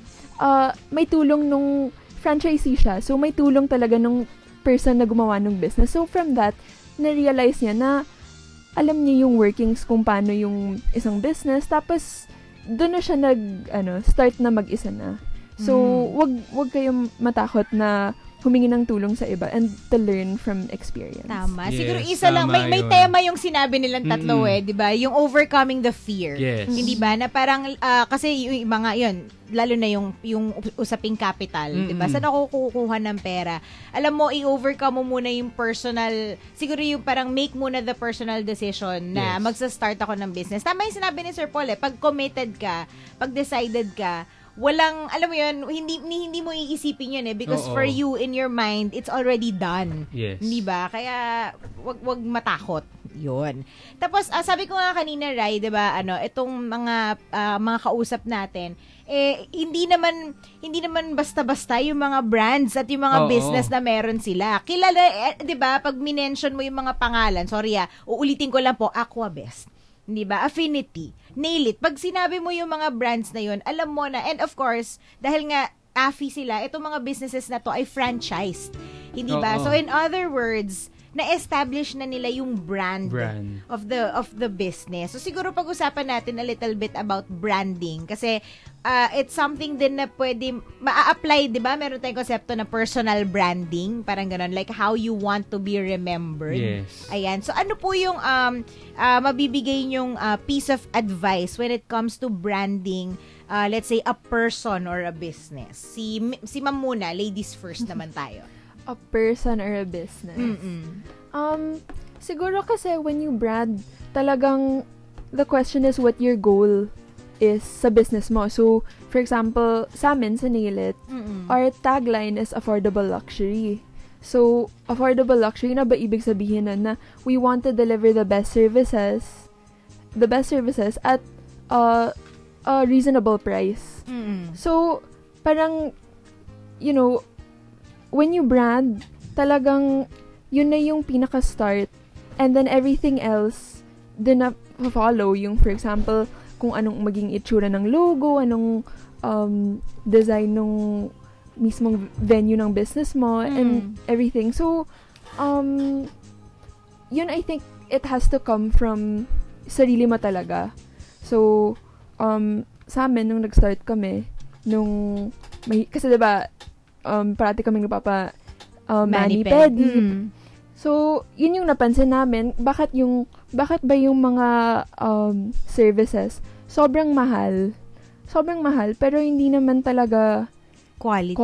may tulong nung franchisee siya. So, may tulong talaga nung person na gumawa ng business. So, from that, na-realize niya na alam niya yung workings kung paano yung isang business. Tapos, doon na siya start na mag-isa na. So, wag kayong matakot na humingi ng tulong sa iba and to learn from experience. Tama. Yes, siguro isa lang, may tema yung sinabi nilang tatlo di ba? Yung overcoming the fear. Yes. Hindi ba? Na parang, kasi yung mga, yun, lalo na yung usaping capital, di ba? Saan ako kukuha ng pera? Alam mo, i-overcome mo muna yung personal, siguro yung parang make muna the personal decision na magsa-start ako ng business. Tama yung sinabi ni Sir Paul pag committed ka, pag decided ka, walang, alam mo yun, hindi mo iisipin yun because for you, in your mind, it's already done. Yes. Hindi ba? Kaya, wag matakot. Yun. Tapos, sabi ko nga kanina, Rai, di ba, itong mga kausap natin, hindi naman basta-basta yung mga brands at yung mga business na meron sila. Kilala, di ba, pag minention mo yung mga pangalan, sorry uulitin ko lang po, Aquabest. Hindi ba? Affinity, Nail It. Pag sinabi mo yung mga brands na yun, alam mo na. And of course, dahil nga AFI sila, itong mga businesses na to ay franchised. Hindi ba? So in other words, na-establish na nila yung brand of the business. So siguro pag-usapan natin a little bit about branding kasi it's something din na pwede ma-apply, 'di ba? Meron tayong konsepto na personal branding, parang gano'n, like how you want to be remembered. Yes. Ayan. So ano po yung mabibigay nyong piece of advice when it comes to branding, let's say a person or a business? Si Ma'am muna, ladies first naman tayo. A person or a business? Siguro kasi when you brand, talagang the question is what your goal is sa business mo. So, for example, sa amin, sa Nail It, our tagline is affordable luxury. So, affordable luxury na ba ibig sabihin na we want to deliver the best services at a reasonable price. So, parang, when you brand, talagang yun na yung pinaka-start. And then everything else, din na follow. Yung, for example, kung anong maging itsura ng logo, anong design ng mismong venue ng business mo, and everything. So, yun, I think, it has to come from sarili mo talaga. So, sa amin, nung nag-start kami, kasi diba, parati kaming mani-pedi. So, yun yung napansin namin, bakit ba yung mga services sobrang mahal, pero hindi naman talaga quality.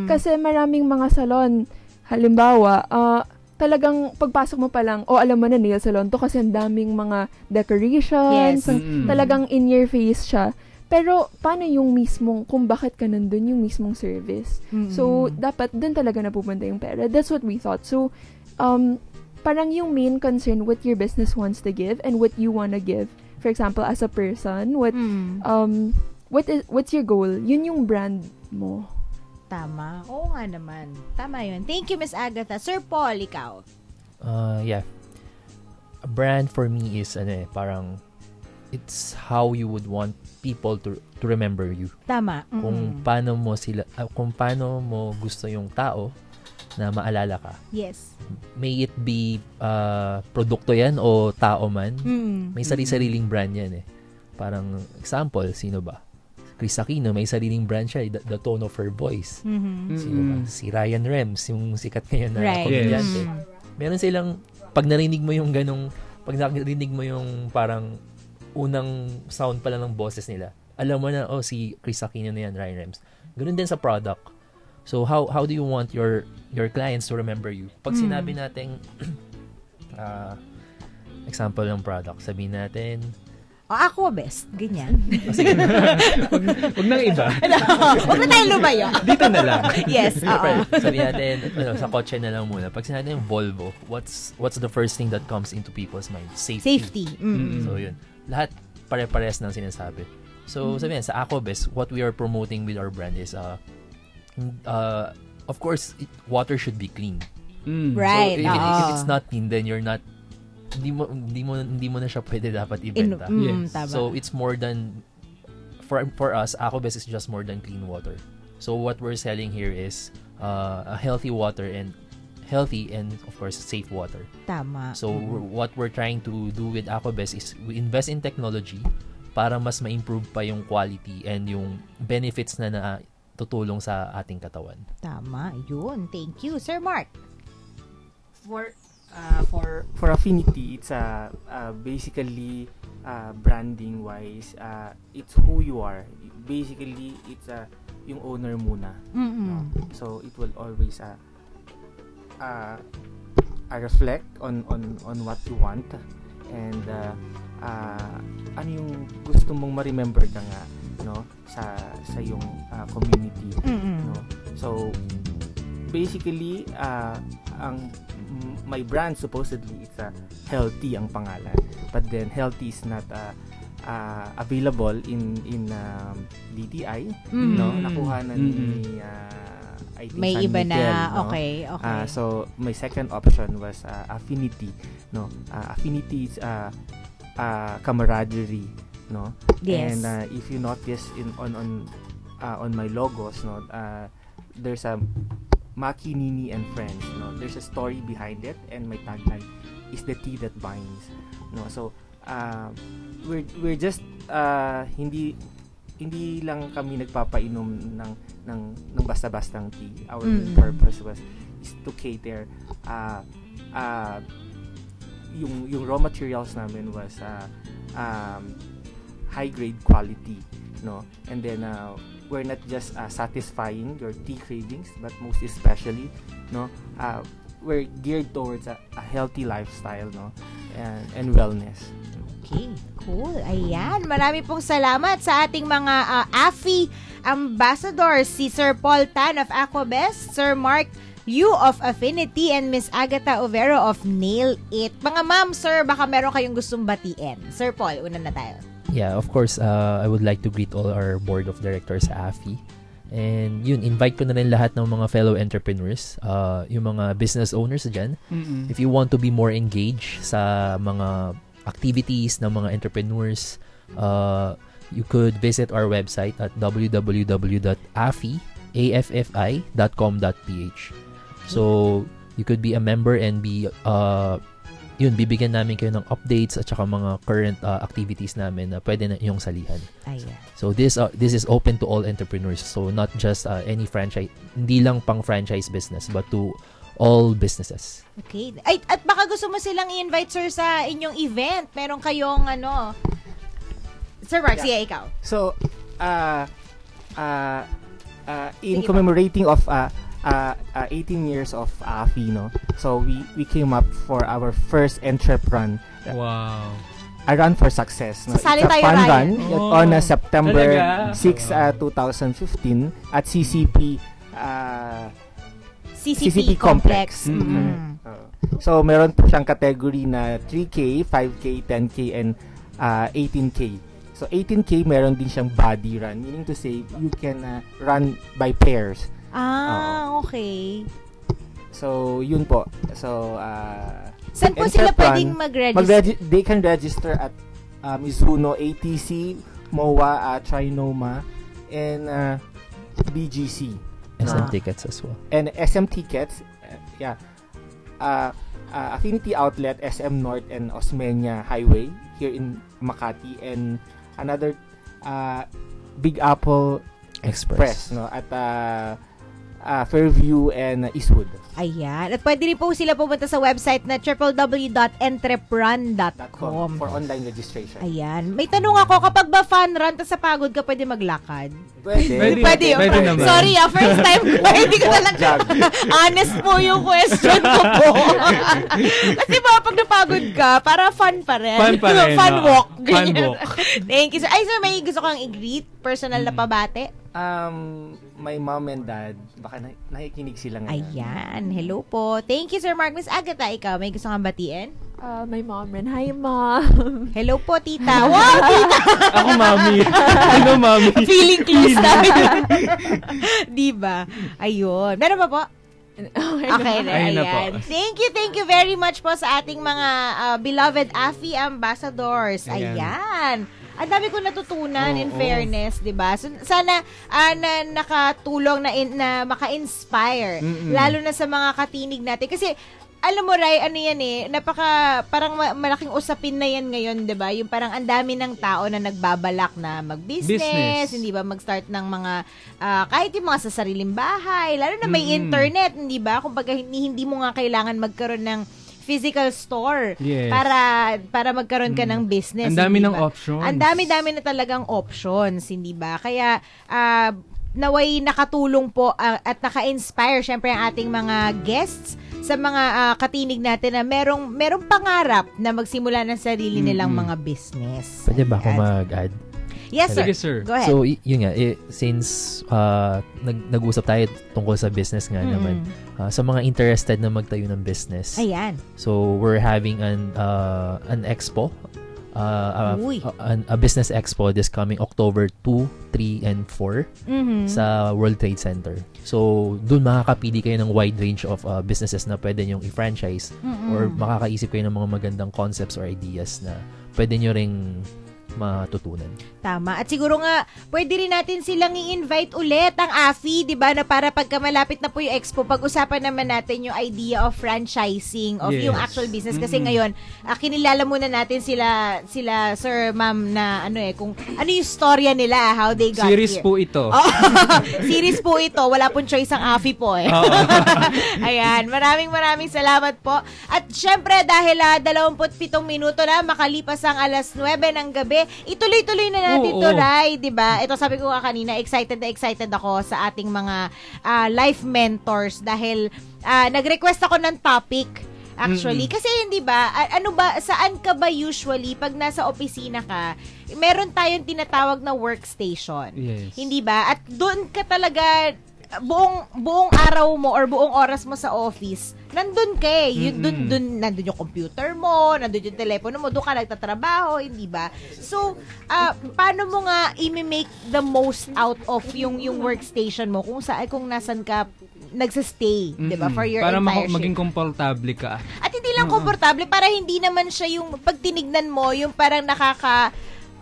Kasi maraming mga salon, halimbawa, talagang pagpasok mo pa lang, alam mo na nail salon to kasi ang daming mga decorations, talagang in your face siya. Pero, paano yung mismong, kung bakit ka nandun, yung mismong service? So, dapat dun talaga napupunta yung pera. That's what we thought. So, parang yung main concern, what your business wants to give and what you wanna give. For example, as a person, what's your goal? Yun yung brand mo. Tama. Oo nga naman. Tama yun. Thank you, Miss Agatha. Sir Paul, ikaw? Yeah. A brand for me is, parang, it's how you would want people to remember you. Tama. Kung paano mo gusto yung tao na maalala ka. Yes. May it be produkto yan o tao man. May sariling brand yan eh. Parang example, sino ba? Chris Aquino, may sariling brand siya, the tone of her voice. Sino ba? Si Ryan Rems, yung sikat ngayon na komedyante. Meron silang, pag narinig mo yung parang unang sound pala ng boses nila, alam mo na, si Chris Aquino na yan, Ryan Rems. Ganun din sa product. So, how do you want your clients to remember you? Pag sinabi natin, example ng product, sabihin natin, Aqua Best, ganyan. Wag nang iba. Wag na tayo lumayo. Dito na lang. Yes, oo. Sabihin natin, sa kotse na lang muna. Pag sinabi natin Volvo, what's the first thing that comes into people's mind? Safety. So, yun. Lahat pare-pares ng sinasabi. So, sabihin, sa Aqua Best, what we are promoting with our brand is, of course, water should be clean. Right. So, if it's not clean, then you're not, hindi mo na siya pwede dapat ibenta. So, it's more than, for us, Aqua Best is just more than clean water. So, what we're selling here is a healthy water and of course safe water. Tama. So, what we're trying to do with Aqua Best is we invest in technology para mas ma-improve pa yung quality and yung benefits na tutulong sa ating katawan. Tama, yun. Thank you, Sir Mark. For Affinity, it's basically branding wise, it's who you are. Basically, it's yung owner muna. No? So it will always reflect on what you want, and ano yung gusto mong ma-remember ka nga, no, sa yung community, no. So basically my brand, supposedly it's healthy ang pangalan, but then healthy is not available in DTI, no, nakuha na ni I think may San iba Miguel, na, no? okay. So my second option was Affinity, no. Affinity is camaraderie, no. Yes. And if you notice on my logos, no, there's a Maki, Nini, and Friends, no. There's a story behind it, and my tagline is the tea that binds, no. So we're just hindi lang kami nagpapainom ng basta-bastang tea. Our main purpose is to cater yung raw materials namin was high grade quality, no. And then we're not just satisfying your tea cravings, but most especially, no, we're geared towards a healthy lifestyle, no, and wellness. Okay, cool. Ayan, marami pong salamat sa ating mga AFI ambassadors, si Sir Paul Tan of Aqua Best, Sir Mark Liu of Affinity, and Miss Agatha Overo of Nail It. Mga ma'am, sir, baka meron kayong gustong batiin. Sir Paul, una na tayo. Yeah, of course, I would like to greet all our board of directors sa AFI. And yun, invite ko na rin lahat ng mga fellow entrepreneurs, yung mga business owners dyan. If you want to be more engaged sa mga activities ng mga entrepreneurs, you could visit our website at www.affi.com.ph. So, you could be a member and be bibigyan namin kayo ng updates at saka mga current activities namin na pwede na iyong salihan. Ayan. So this is open to all entrepreneurs. So not just any franchise, hindi lang pang franchise business, but to all businesses. Okay. Ay, at baka gusto mo silang i-invite, sir, sa inyong event. Meron kayong Sir Mark, sige, ikaw. So, in commemorating of 18 years of AFI, no? So we came up for our first entrep run. Wow. A run for success, no? It's Sasali a tayo, fun Ryan. run on September Talaga? 6, 2015 at CCP Complex. So meron po siyang category na 3K, 5K, 10K, and 18K. So 18K meron din siyang body run, meaning to say you can run by pairs. Okay. So yun po. So saan po sila pwedeng mag-register? They can register at Mizuno ATC, MOA, Trinoma, and BGC. SM Tickets as well. And SM Tickets, Affinity Outlet, SM North, and Osmeña Highway here in Makati, and another Big Apple Express, no, at Fairview and Eastwood. Ayan. At pwede rin po sila pumunta sa website na www.entrepran.com for online registration. Ayan. May tanong ako, kapag ba fun run, tas sa pagod ka, pwede maglakad? Pwede. Pwede naman. Sorry first time ko. Hindi ko talaga. Honest po yung question ko po. Kasi ba, pag napagod ka, para fun pa rin. Fun pa rin. Fun walk. Fun walk. Thank you, sir. Ay, so may gusto kang i-greet? Personal na pabate? My mom and dad, baka nakikinig sila ngayon. Ayan. Hello po. Thank you, Sir Mark. Miss Agatha, ikaw, may gusto kang batiin? My mom rin. Hi, mom. Hello po, tita. Wow, tita! Ako, mami. Hello, mami. Feeling close tayo. Diba? Ayun. Meron ba po? Okay na. Ayun na po. Thank you very much po sa ating mga beloved AFI ambassadors. Ayan. Ang dami ko natutunan in fairness, 'di ba? So, sana na nakatulong na maka-inspire lalo na sa mga katinig natin kasi alam mo, Ray, ano yan parang malaking usapin na yan ngayon, 'di ba? Yung parang ang dami ng tao na nagbabalak na mag-business, hindi ba, mag-start ng mga kahit yung mga sa sariling bahay, lalo na may internet, hindi ba? Kumbaga hindi mo nga kailangan magkaroon ng physical store para magkaroon ka ng business. Ang dami ng options. Ang dami-dami na talagang options, hindi ba? Kaya naway nakatulong po at naka-inspire syempre ang ating mga guests sa mga katinig natin na merong pangarap na magsimula ng sarili nilang mga business. Pwede ba ako mag-add? Yes, sir. Sige, sir. Go ahead. So, yun nga, since nag-usap tayo tungkol sa business nga naman, sa mga interested na magtayo ng business. Ayan. So, we're having an expo, a business expo this coming October 2, 3, and 4 sa World Trade Center. So, dun makakapili kayo ng wide range of businesses na pwede nyong i-franchise or makakaisip kayo ng mga magandang concepts or ideas na pwede nyo ring matutunan. Tama. At siguro nga, pwede rin natin silang i-invite ulit ang AFI, di ba? Na para pagka malapit na po yung expo, pag-usapan naman natin yung idea of franchising of yung actual business. Kasi ngayon, kinilala muna natin sila sir, ma'am, na kung ano yung storya nila, how they got Series here. po ito. Series po ito. Wala pong choice ang AFI po Ayan. Maraming salamat po. At syempre, dahil 27 minuto na, makalipas ang 9:00 ng gabi, ituloy-tuloy na natin to, Rai, di ba? Ito, sabi ko nga kanina, excited ako sa ating mga life mentors dahil nag-request ako ng topic actually. Kasi hindi ba, saan ka ba usually pag nasa opisina ka, meron tayong tinatawag na workstation. Yes. Hindi ba? At doon ka talaga buong araw mo or buong oras mo sa office, nandun ka nandun yung computer mo, nandun yung telepono mo, doon ka nagtatrabaho, hindi ba? So, paano mo nga i-make the most out of yung workstation mo kung nasan ka nagsastay, di ba? For your para entire shift. maging komportable ka. At hindi lang komportable, para hindi naman siya yung pag tinignan mo, yung parang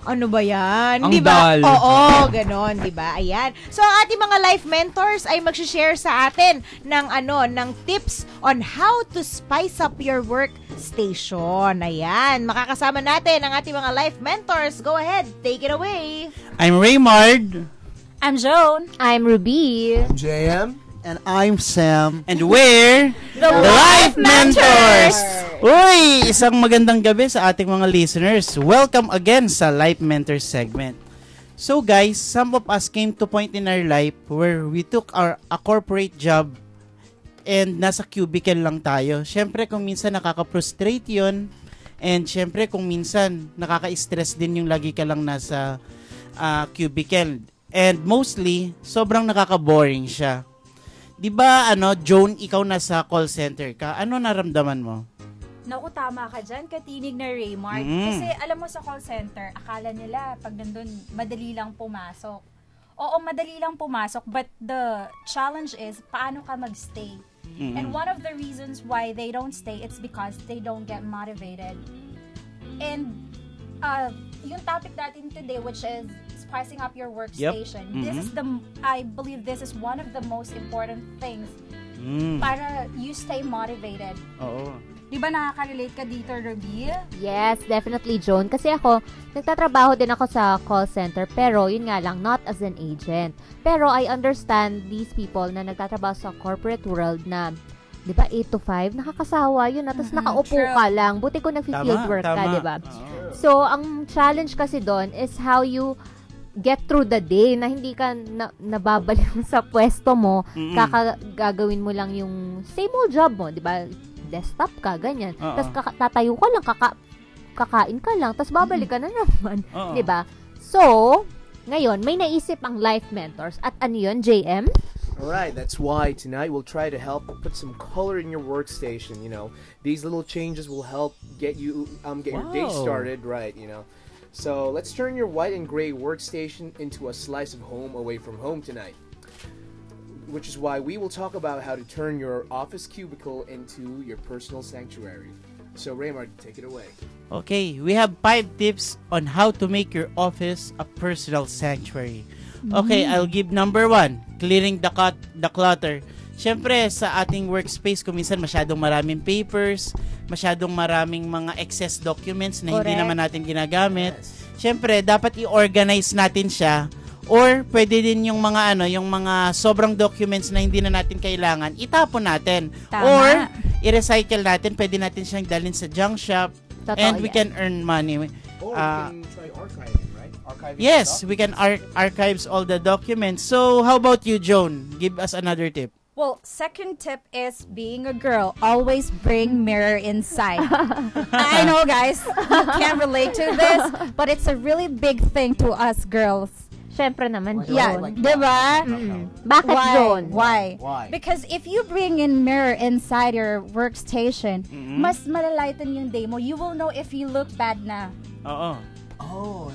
ano ba yan? Ang diba? dull. Oo, ganon, diba? Ayan. So, ang ating mga life mentors ay mag-share sa atin ng tips on how to spice up your workstation. Ayan. Makakasama natin ang ating mga life mentors. Go ahead. Take it away. I'm Raymard. I'm Joan. I'm Ruby. I'm JM. And I'm Sam. And we're the Life Mentors! Uy! Isang magandang gabi sa ating mga listeners. Welcome again sa Life Mentors segment. So guys, some of us came to point in our life where we took a corporate job and nasa cubicle lang tayo. Syempre kung minsan nakaka-frustrate yun, and syempre kung minsan nakaka-stress din yung lagi ka lang nasa cubicle. And mostly, sobrang nakaka-boring siya. Di ba, Joan, ikaw nasa call center ka, ano naramdaman mo? Naku, tama ka dyan, katinig na Raymart. Kasi alam mo sa call center, akala nila pag nandun, madali lang pumasok. Oo, madali lang pumasok, but the challenge is, paano ka magstay? And one of the reasons why they don't stay, it's because they don't get motivated. And yung topic natin today, which is spicing up your workstation. This is I believe this is one of the most important things para you stay motivated. Oo. Di ba nakaka-relate ka dito, Ruby? Yes, definitely, Joan. Kasi ako, nagtatrabaho din ako sa call center, pero yun nga lang, not as an agent. Pero I understand these people na nagtatrabaho sa corporate world na, di ba, 8 to 5, nakakasawa yun. Tapos nakaupo ka lang. Buti ko nag-field work ka, di ba? So, ang challenge kasi doon is how you get through the day na hindi ka nababalik sa pwesto mo, gagawin mo lang yung same old job mo, di ba? Desktop ka, ganyan. Tapos tatayo ka lang, kakain ka lang, tapos babalik ka na naman. Di ba? So, ngayon, may naisip ang Life Mentors. At ano yun, JM? Alright, that's why tonight we'll try to help put some color in your workstation, you know. These little changes will help get you, get your day started right, you know. So, let's turn your white and gray workstation into a slice of home away from home tonight. Which is why we will talk about how to turn your office cubicle into your personal sanctuary. So, Raymar, take it away. Okay, we have 5 tips on how to make your office a personal sanctuary. Okay, I'll give number 1, clearing the clutter. Siyempre, sa ating workspace, kung minsan masyadong maraming papers, masyadong maraming mga excess documents na hindi naman natin ginagamit. Siyempre, dapat i-organize natin siya. Or pwede din yung mga yung mga sobrang documents na hindi na natin kailangan, itapon natin. Tama. Or i-recycle natin, pwede natin siyang dalhin sa junk shop. And we can earn money. Or we can try archiving, right? Archiving yes, we can archives all the documents. So how about you, Joan? Give us another tip. Well, second tip is being a girl. Always bring mirror inside. I know, guys, you can't relate to this, but it's a really big thing to us girls. Syempre naman, Joan. Yeah, diba? Bakit, Joan? Why? Because if you bring in mirror inside your workstation, mas malalighten yung day mo. You will know if you look bad na. Oo. Oh.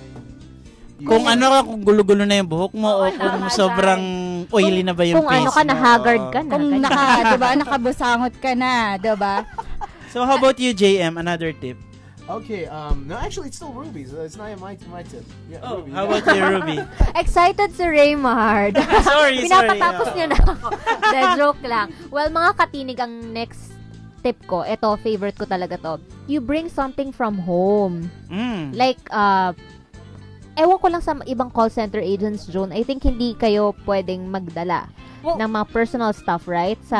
Kung kung gulo-gulo na yung buhok mo o kung sobrang oily na ba yung kung face mo. Kung ano ka na, haggard ka na. Kung diba, nakabusangot ka na, diba? So how about you, JM? Another tip? Okay, no, actually, it's still Ruby's. It's not my tip. Yeah, Ruby. How about you, Ruby? Excited si Raymar. sorry. Pinapatapos niyo na ako. Joke lang. Well, mga katinig, ang next tip ko, ito, favorite ko talaga to. You bring something from home. Like, ewan ko lang sa ibang call center agents, Joan, I think hindi kayo pwedeng magdala ng mga personal stuff, right? Sa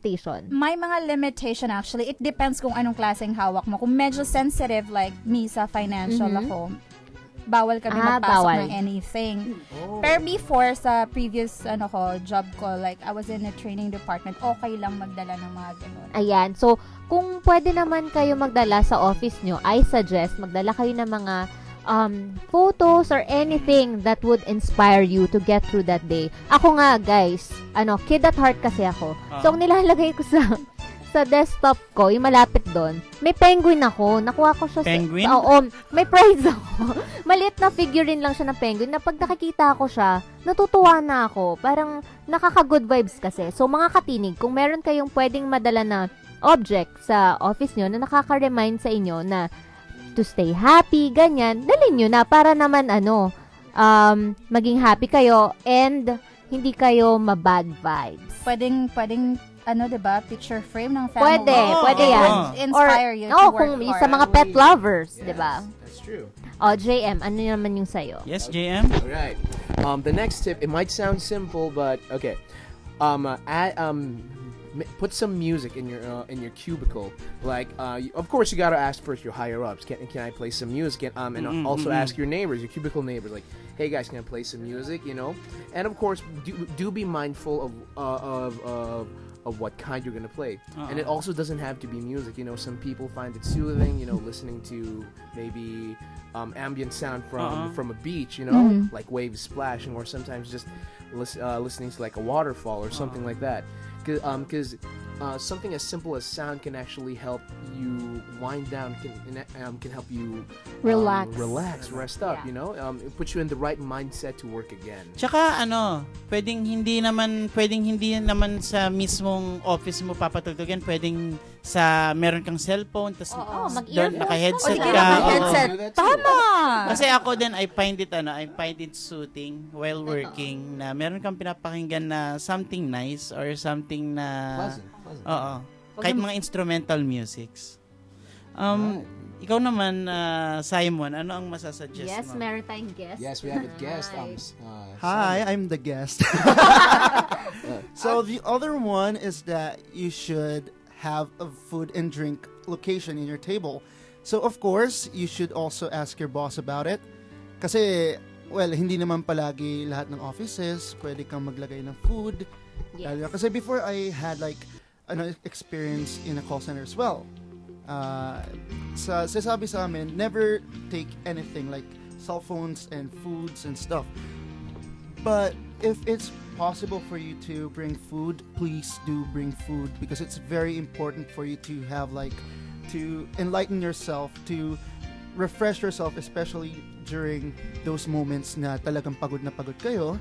station. May mga limitation actually. It depends kung anong klaseng hawak mo. Kung medyo sensitive like me sa financial ako, bawal kami magpasok ng anything. Pero before, sa previous job ko, like I was in a training department, okay lang magdala ng mga ganun. Ayan. So, kung pwede naman kayo magdala sa office nyo, I suggest magdala kayo ng mga photos or anything that would inspire you to get through that day. Ako nga, guys, kid at heart kasi ako. So, ang nilalagay ko sa desktop ko, yung malapit doon, may penguin ako. Nakuha ko siya penguin? Oo, may prize ako. Maliit na figurine lang siya ng penguin na pag nakikita ko siya, natutuwa na ako. Parang nakaka-good vibes kasi. So, mga katinig, kung meron kayong pwedeng madala na object sa office nyo na nakaka-remind sa inyo na to stay happy, ganyan, dalhin nyo na para naman maging happy kayo and hindi kayo ma-bad vibes. Pwedeng diba, picture frame ng family. Pwede yan. Inspire you to work kung hard. sa mga pet lovers, diba? That's true. JM, ano naman yung sayo? Yes, JM? Alright. The next tip, it might sound simple, but okay. Put some music in your cubicle. Like, of course, you gotta ask first your higher ups. Can I play some music? And also ask your neighbors, your cubicle neighbors, like, hey guys, can I play some music? You know. And of course, do be mindful of what kind you're gonna play. And it also doesn't have to be music. You know, some people find it soothing. You know, listening to maybe ambient sound from a beach. You know, like waves splashing, or sometimes just listening to like a waterfall or something like that. Because something as simple as sound can actually help you wind down, can help you relax, rest up, you know? It puts you in the right mindset to work again. Tsaka pwedeng hindi naman sa mismong office mo papatugtugin, pwedeng meron kang cellphone, tapos mag-earphone. naka-headset O, ka. naka-headset. Tama! Kasi ako din, I find it soothing while working na meron kang pinapakinggan na something nice or something na Pleasant. Oo. Kahit mga instrumental musics. Ikaw naman, Simon, ano ang masasuggest mo? Yes, meron tayong guest. Yes, we have a guest. Hi, I'm the guest. So the other one is that you should have a food and drink location in your table. So of course, you should also ask your boss about it. Kasi, well, hindi naman palagi lahat ng offices pwede kang maglagay ng food. Yes. Kasi before I had like an experience in a call center as well. Sabi sa amin, never take anything like cell phones and foods and stuff. But if it's possible for you to bring food, please do bring food because it's very important for you to have like to enlighten yourself, to refresh yourself, especially during those moments na talagang pagod na pagod kayo.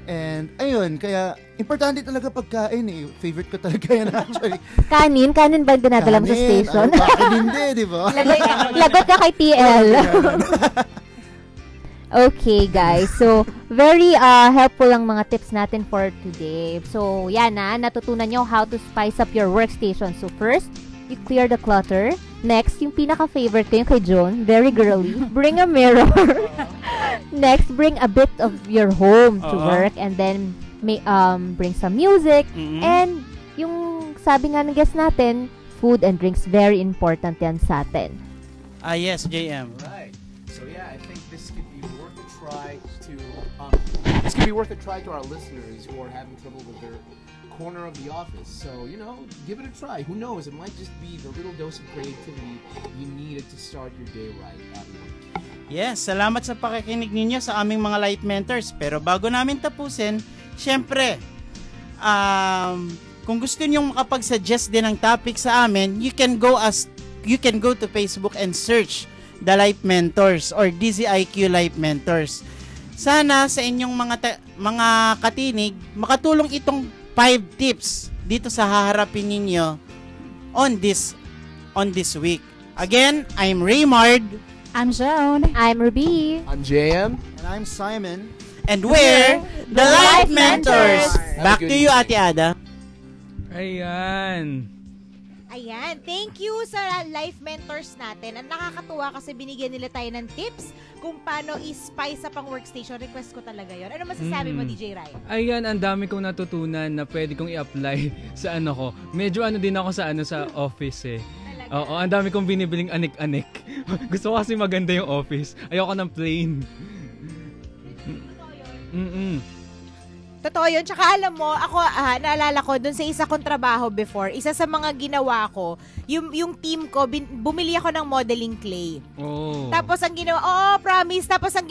And ayun, kaya importante talaga pagkain eh. Favorite ko talaga yan actually. Kanin ba dinadala mo sa station? Bakit hindi, di ba? Lagot ka kay TL. Okay, guys. So, very helpful ang mga tips natin for today. So, yan natutunan nyo how to spice up your workstation. So, first, you clear the clutter. Next, yung pinaka-favorite ko yung kay John, very girly, bring a mirror. Next, bring a bit of your home to work and then bring some music. And yung sabi nga ng guest natin, food and drinks, very important yan sa atin. Yes, JM. Right. So yeah, I think this could be worth a try to our listeners who are having trouble with their corner of the office. So, give it a try. Who knows? It might just be the little dose of creativity you needed to start your day right. Yes, salamat sa pakikinig ninyo sa aming mga Life Mentors. Pero bago namin tapusin, syempre, kung gusto niyo makapag-suggest din ng topic sa amin, you can go to Facebook and search The Life Mentors or DZIQ Life Mentors. Sana sa inyong mga katinig, makatulong itong 5 tips dito sa haharapin ninyo on this week. Again, I'm Raymard. I'm Joan. I'm Ruby. I'm JM. And I'm Simon. And we're the Life Mentors. Back to you, Ate Ada. Ayan. Thank you sa Life Mentors natin. Ang nakakatuwa kasi binigyan nila tayo ng tips kung paano i-spice up ang workstation. Request ko talaga yon. Ano masasabi mo, DJ Rai? Ayan, ang dami kong natutunan na pwede kong i-apply sa ko. Medyo din ako sa office eh. Oo, ang dami kong binibiling anik-anik. Gusto ko kasi maganda yung office. Ayoko ng plain. Totoo yun. Tsaka alam mo, ako, naalala ko, dun sa isa kong trabaho before, isa sa mga ginawa ko, yung team ko, bumili ako ng modeling clay. Oh. Tapos ang ginawa, promise. Tapos ang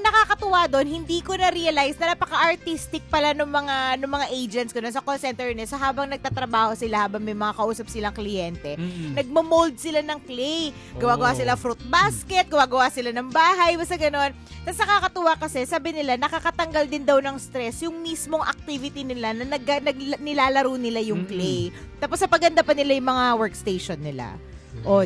nakakatuwa doon, hindi ko na-realize na napaka-artistic pala ng mga agents ko sa call center nila. So habang nagtatrabaho sila, habang may mga kausap silang kliyente, nagmo-mold sila ng clay. Gawa-gawa sila fruit basket, gawa-gawa sila ng bahay, basta ganon. Tapos nakakatuwa kasi, sabi nila, nakakatanggal din daw ng stress yung mismong activity nila na nilalaro nila yung clay. Tapos sa paganda pa nila yung mga workstation nila.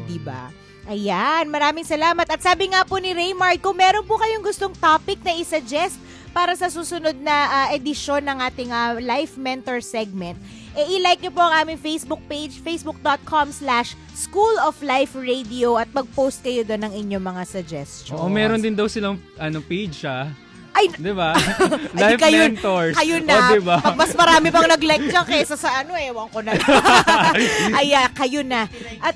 Diba? Ayan, maraming salamat. At sabi nga po ni Raymard, kung meron po kayong gustong topic na isuggest para sa susunod na edisyon ng ating Life Mentor segment, i-like nyo po ang aming Facebook page, facebook.com/School of Life Radio at mag-post kayo doon ng inyong mga suggestions. Meron din daw silang page Ay, diba? Life Mentors. Kayo na. Diba? Pag mas marami pang nag-like dyan kesa sa ewan ko na. Kayo na. At,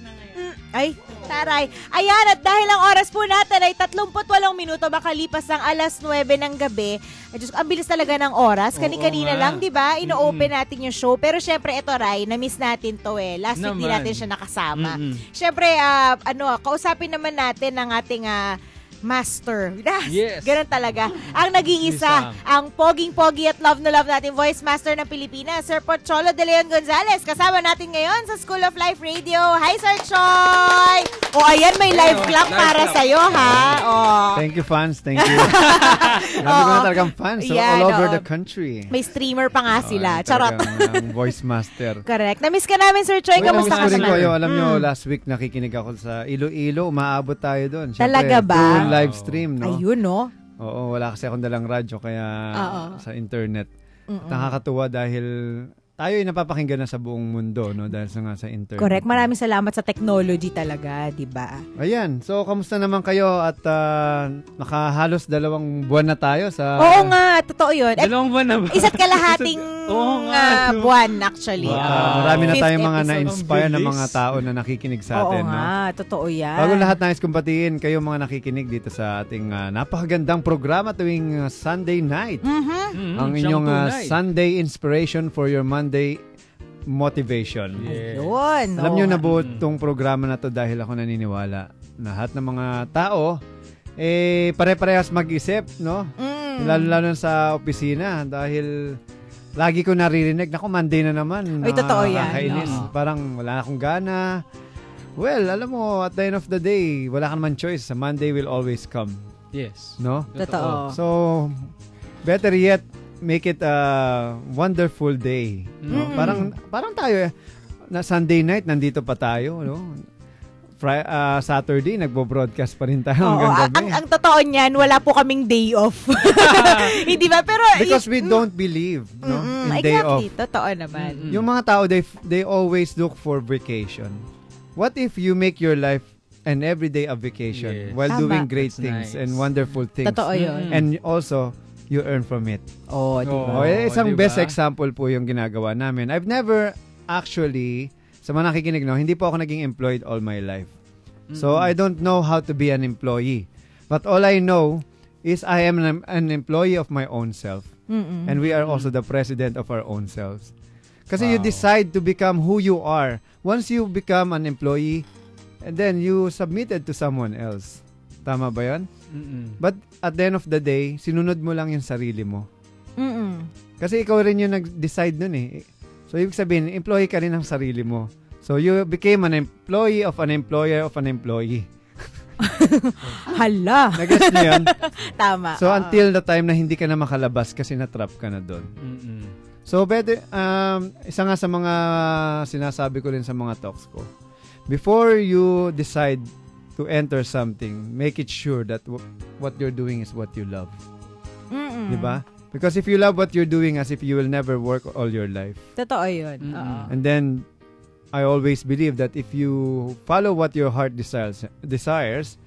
taray. Ayan, at dahil ang oras po natin ay 38 minuto, makalipas ng 9:00 ng gabi. Diyos, ang bilis talaga ng oras. Kanina lang, di ba? Ino-open natin yung show. Pero syempre, ito, Rai, na-miss natin to eh. Last week din natin siya nakasama. Syempre, kausapin naman natin ang ating Master. Yes. Ganun talaga. Ang nag-iisa, ang poging-pogi at love na love natin Voice Master ng Pilipinas, Sir Pocholo de Leon Gonzalez. Kasama natin ngayon sa School of Life Radio. Hi, Sir Choy! O, ayan, may live clap para sa'yo, ha? Thank you, fans. Thank you. Sabi ko na talagang fans. So, all over the country. May streamer pa nga sila. Charot. Voice Master. Correct. Namiss ka namin, Sir Choy. Kamusta ka naman? Alam nyo, last week nakikinig ako sa Iloilo. Umaabot tayo doon. Talaga ba? Live stream, no? Ayun, no? Oo, wala kasi akong dalang radyo kaya sa internet. Nakakatuwa dahil tayo ay napapakinggan na sa buong mundo, no? Dahil sa internet. Correct. Maraming salamat sa technology talaga, di ba? Ayan. So, kamusta naman kayo? At nakahalos 2 buwan na tayo sa... Oo nga, totoo yun. 2 buwan na ba? Isa't kalahating buwan, actually. Marami na tayong mga episode. na-inspire na mga tao na nakikinig sa atin. Oo nga, totoo yan. Bago lahat, nais kong batiin kayo mga nakikinig dito sa ating napakagandang programa tuwing Sunday night. Ang inyong Sunday inspiration for your Monday motivation. Ayun. Alam nyo, nabuo tong programa na to dahil ako naniniwala. Lahat ng mga tao, pare-parehas mag-isip, no? Lalo sa opisina dahil lagi ko naririnig, naku, Monday na naman. Ay, totoo yan. Nakakainis. Parang wala akong gana. Well, alam mo, at the end of the day, wala ka naman choice. Monday will always come. Yes. No? Totoo. So, better yet, make it a wonderful day. No? Parang tayo, na Sunday night, nandito pa tayo, no? Saturday, nagbo-broadcast pa rin tayo hanggang gabi. Ang totoo niyan, wala po kaming day off. Hindi ba? Pero because we don't believe, no? In day off. Exactly, totoo naman. Yung mga tao, they always look for vacation. What if you make your life an everyday a vacation while doing great things and wonderful things? Totoo yun. And also, you earn from it. Diba? Isang best example po yung ginagawa namin. I've never actually, sa mga nakikinig, no, hindi po ako naging employed all my life. So, I don't know how to be an employee. But all I know is I am an employee of my own self. And we are also the president of our own selves. Kasi you decide to become who you are. Once you become an employee, and then you submitted to someone else. Tama ba yan? But at the end of the day, sinunod mo lang yung sarili mo. Kasi ikaw rin yung nag-decide nun eh. So, ibig sabihin, employee ka rin ng sarili mo. So, you became an employee of an employer of an employee. Hala! Nag-guess niyo yan? Tama. So, until the time na hindi ka na makalabas kasi na-trap ka na doon. So, better, isa nga sa mga sinasabi ko rin sa mga talks ko, before you decide to enter something, make it sure that what you're doing is what you love. Diba? Because if you love what you're doing, as if you will never work all your life. Totoo yun. And then, I always believe that if you follow what your heart desires,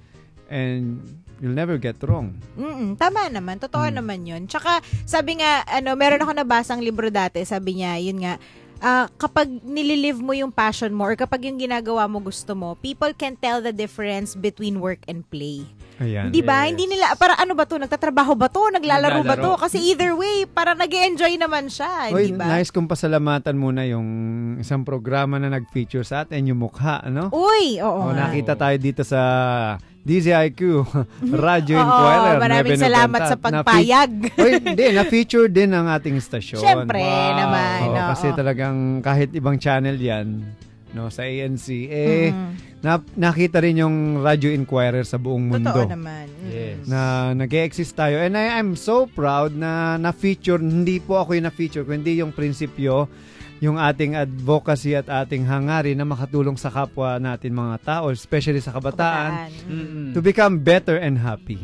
and you'll never get wrong. Tama naman. Totoo naman yun. Tsaka, sabi nga, meron ako nabasang libro dati, sabi niya, yun nga, kapag nililive mo yung passion mo or kapag yung ginagawa mo gusto mo, people can tell the difference between work and play. Ayan. Di ba? Hindi nila, para ano ba to? Nagtatrabaho ba to? Naglalaro ba to? Kasi either way, para nag-enjoy naman siya. Di ba? Nice kong pasalamatan muna yung isang programa na nag-feature sa atin, yung Mukha, ano? Uy! Oo. Nakita tayo dito sa DZIQ, Radio Inquirer. Maraming salamat sa pagpayag. Hindi, na-feature din ang ating istasyon. Siyempre naman. Kasi talagang kahit ibang channel yan, no, sa ANC, nakita rin yung Radio Inquirer sa buong mundo. Totoo naman. Yes. Na nag-e-exist tayo. And I'm so proud na na-feature, hindi po ako yung na-feature, kundi yung prinsipyo, yung ating advocacy at ating hangarin na makatulong sa kapwa natin mga tao, especially sa kabataan, to become better and happy.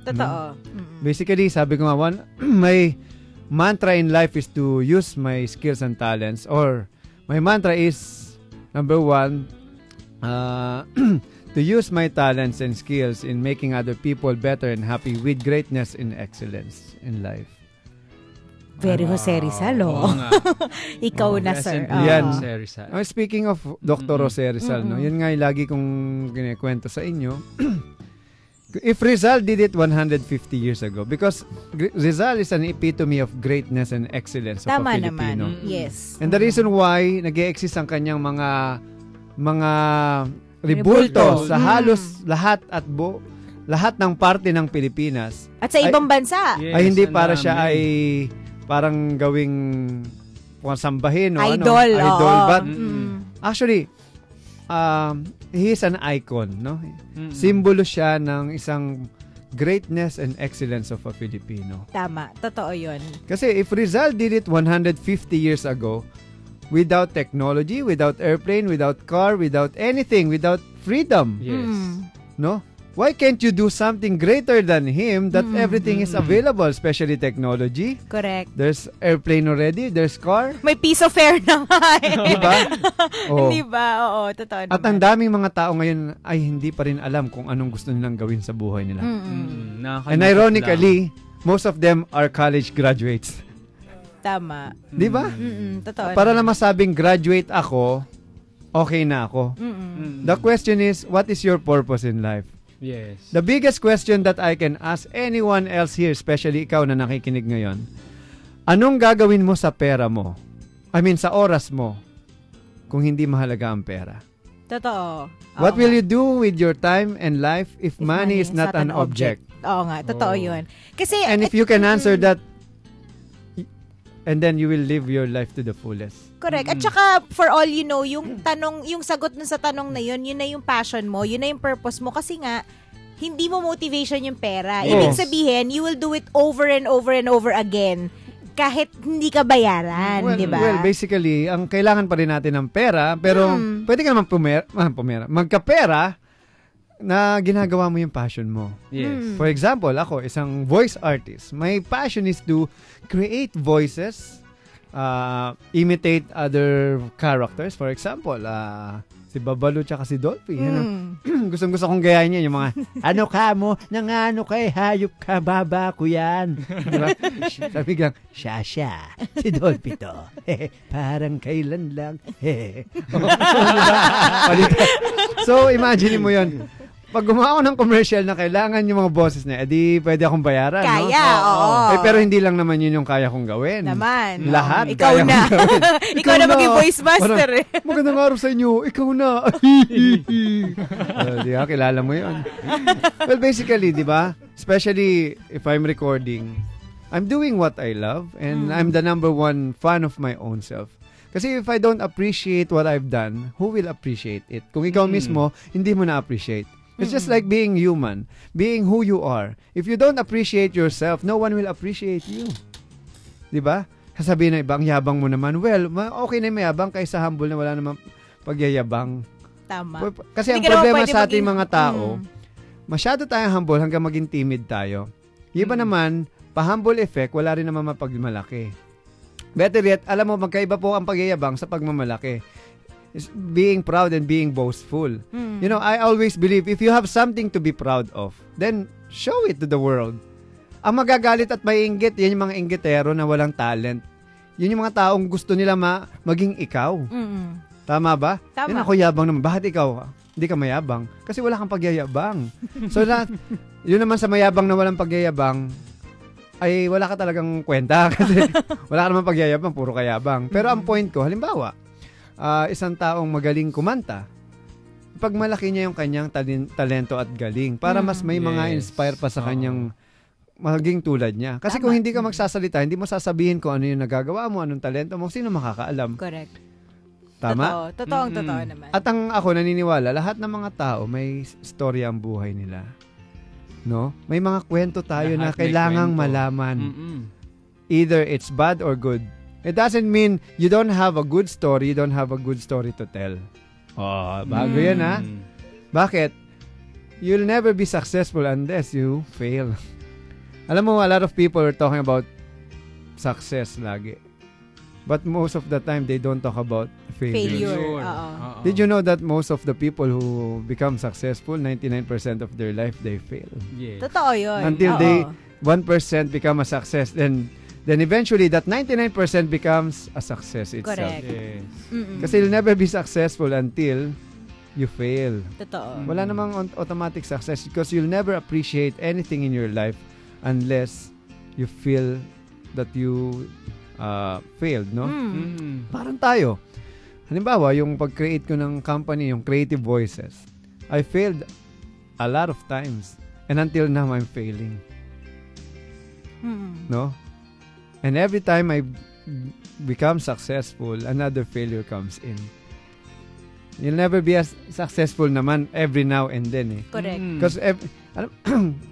Totoo. Basically, sabi ko nga, my mantra in life is to use my skills and talents, or my mantra is, number 1, to use my talents and skills in making other people better and happy with greatness and excellence in life. Very Jose Rizal, Ikaw na, sir. Yan. Speaking of Dr. Jose Rizal, no, yun nga yung lagi kong kinikwento sa inyo. If Rizal did it 150 years ago, because Rizal is an epitome of greatness and excellence of a Filipino. Naman. Yes. And the reason why nag-e-exist ang kanyang mga rebulto sa halos lahat lahat ng parte ng Pilipinas at sa ibang bansa ay hindi para siya ay parang gawing sambahin o idol, idol. But actually, he is an icon, no? Simbolo siya ng isang greatness and excellence of a Filipino. Tama, totoo yun. Kasi if Rizal did it 150 years ago, without technology, without airplane, without car, without anything, without freedom. Yes. No? Why can't you do something greater than him that everything is available, especially technology? Correct. There's airplane already, there's car. May piece of air na nga eh. Diba? Diba? Oo, totoo naman. At ang daming mga tao ngayon ay hindi pa rin alam kung anong gusto nilang gawin sa buhay nila. And ironically, most of them are college graduates. Tama. Diba? Totoo. Para na masabing graduate ako, okay na ako. The question is, what is your purpose in life? Yes. The biggest question that I can ask anyone else here, especially ikaw na nakikinig ngayon, anong gagawin mo sa pera mo? I mean, sa oras mo, kung hindi mahalaga ang pera? Totoo. What will you do with your time and life if money is not an object? Oo nga, totoo yun. Kasi, and if you can answer that, and then you will live your life to the fullest. Correct. At saka, for all you know, yung sagot nun sa tanong na yun na yung passion mo, yun na yung purpose mo. Kasi nga, hindi mo motivation yung pera. Ibig sabihin, you will do it over and over and over again. Kahit hindi ka bayaran, di ba? Well, basically, ang kailangan pa rin natin ng pera, pero pwede ka naman magkapera na ginagawa mo yung passion mo. Yes. For example, ako, isang voice artist. My passion is to create voices, imitate other characters. For example, si Babalu tsaka si Dolphy. Gustong-gusto kong gayahin niya yung mga, ano ka mo, nangano ka hayop ka, baba ko yan. Diba? Sabi lang, Shasha, si Dolphy to. Parang kailan lang. So, imagine mo yun. Pag gumawa ako ng commercial na kailangan yung mga boses niya, edi pwede akong bayaran. Kaya, no? oo. Pero hindi lang naman yun yung kaya kong gawin. Naman. Lahat ikaw kaya na. kong gawin. Ikaw na maging voice master eh. Magandang araw sa inyo. Ikaw na. Di ba? Kilala mo yun. Well, basically, di ba? Especially if I'm recording, I'm doing what I love and I'm the number one fan of my own self. Kasi if I don't appreciate what I've done, who will appreciate it? Kung ikaw mismo, hindi mo na-appreciate. It's just like being human, being who you are. If you don't appreciate yourself, no one will appreciate you. Diba? Sasabihin na iba, ang yabang mo naman. Well, okay na yung mayabang kaysa humble na wala namang pagyayabang. Tama. Kasi ang problema sa ating mga tao, masyado tayong humble hanggang maging timid tayo. Yung iba naman, pa-humble effect, wala rin naman mapagmalaki. Better yet, alam mo, magkaiba po ang pagyayabang sa pagmamalaki. Is being proud and being boastful. You know, I always believe if you have something to be proud of, then show it to the world. Ang magagalit at maiinggit, yan yung mga inggitero na walang talent. Yun yung mga taong gusto nila maging ikaw. Tama ba? Tama. Yan ako yabang naman. Bakit ikaw? Hindi ka mayabang. Kasi wala kang pagyayabang. So, yun naman sa mayabang na walang pagyayabang, ay wala ka talagang kwenta. Kasi wala ka naman pagyayabang, puro kayabang. Pero ang point ko, halimbawa, isang taong magaling kumanta, pag malaki niya yung kanyang talento at galing, para mas may mga inspire pa sa kanyang maging tulad niya. Kasi kung hindi ka magsasalita, hindi mo sasabihin kung ano yung nagagawa mo, anong talento mo, sino makakaalam. Correct. Tama? Totoo naman. At ako naniniwala, lahat ng mga tao may storya ang buhay nila. No? May mga kwento tayo na kailangang malaman. Either it's bad or good. It doesn't mean you don't have a good story, you don't have a good story to tell. Oh, bago yan ha. Bakit? You'll never be successful unless you fail. Alam mo, a lot of people are talking about success lagi. But most of the time, they don't talk about failure. Did you know that most of the people who become successful, 99% of their life, they fail? Yes. Totoo yun. Until 1% become a success, then eventually that 99% becomes a success itself. Correct. Yes. Kasi you'll never be successful until you fail. Totoo. Wala namang automatic success because you'll never appreciate anything in your life unless you feel that you failed, no? Parang tayo. Halimbawa, yung pag-create ko ng company, yung Creative Voices, I failed a lot of times. And until now, I'm failing. No? And every time I become successful, another failure comes in. You'll never be as successful naman every now and then eh. Correct. Because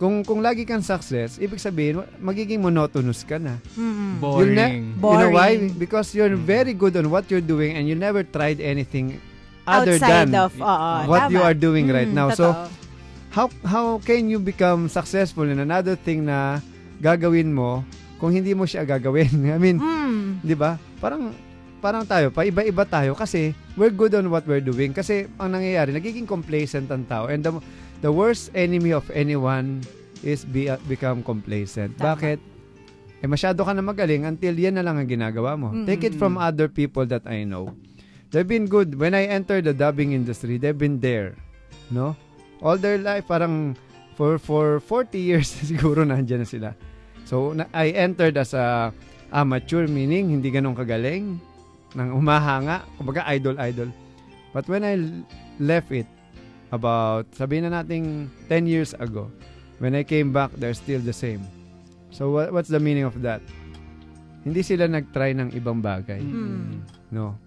kung lagi kang success, ibig sabihin, magiging monotonous ka na. Boring. You know why? Because you're very good on what you're doing and you never tried anything other outside than of, what you tama. are doing right now. Totoo. So, how can you become successful in another thing na gagawin mo kung hindi mo siya gagawin? I mean, di ba? Parang tayo, paiba-iba tayo kasi we're good on what we're doing. Kasi ang nangyayari, nagiging complacent ang tao. And the worst enemy of anyone is become complacent. Tama. Bakit? Masyado ka na magaling until yan na lang ang ginagawa mo. Take it from other people that I know. They've been good. When I entered the dubbing industry, they've been there. No? All their life, parang for 40 years siguro nandiyan na sila. So, I entered as a amateur, meaning hindi ganun kagaling, nang umahanga, kumbaga idol. But when I left it, about, sabihin na nating 10 years ago, when I came back, they're still the same. So, what's the meaning of that? Hindi sila nag-try ng ibang bagay. No?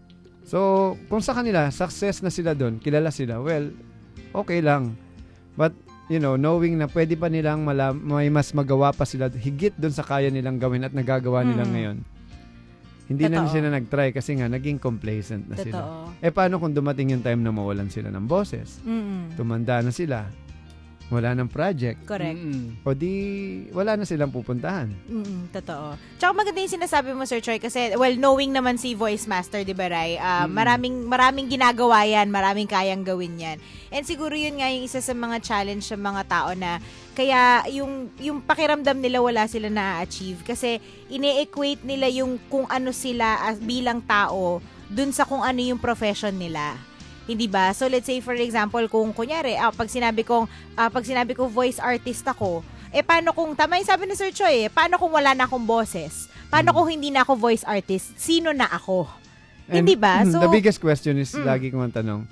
So, kung sa kanila, success na sila doon, kilala sila, well, okay lang. But, knowing na pwede pa nilang may mas magawa pa sila higit doon sa kaya nilang gawin at nagagawa nila ngayon. Hindi na sila nag-try kasi nga naging complacent na sila. Paano kung dumating yung time na mawalan sila ng boses? Tumanda na sila. Wala ng project. Correct. O di, wala na silang pupuntahan. Totoo. Tsaka maganda yung sinasabi mo, Sir Troy, kasi, well, knowing naman si Voice Master, di ba, Ray? Maraming ginagawa yan, maraming kayang gawin yan. And siguro yun nga yung isa sa mga challenge sa mga tao na kaya yung pakiramdam nila wala sila na-achieve. Kasi ine-equate nila yung kung ano sila bilang tao dun sa kung ano yung profession nila. Hindi ba? So let's say for example, kung kunyari, pag sinabi ko voice artist ako, paano kung tama yung sabi ni Sir Choi, paano kung wala na akong boses? Paano kung hindi na ako voice artist? Sino na ako? And hindi ba? So the biggest question is lagi kong tanong,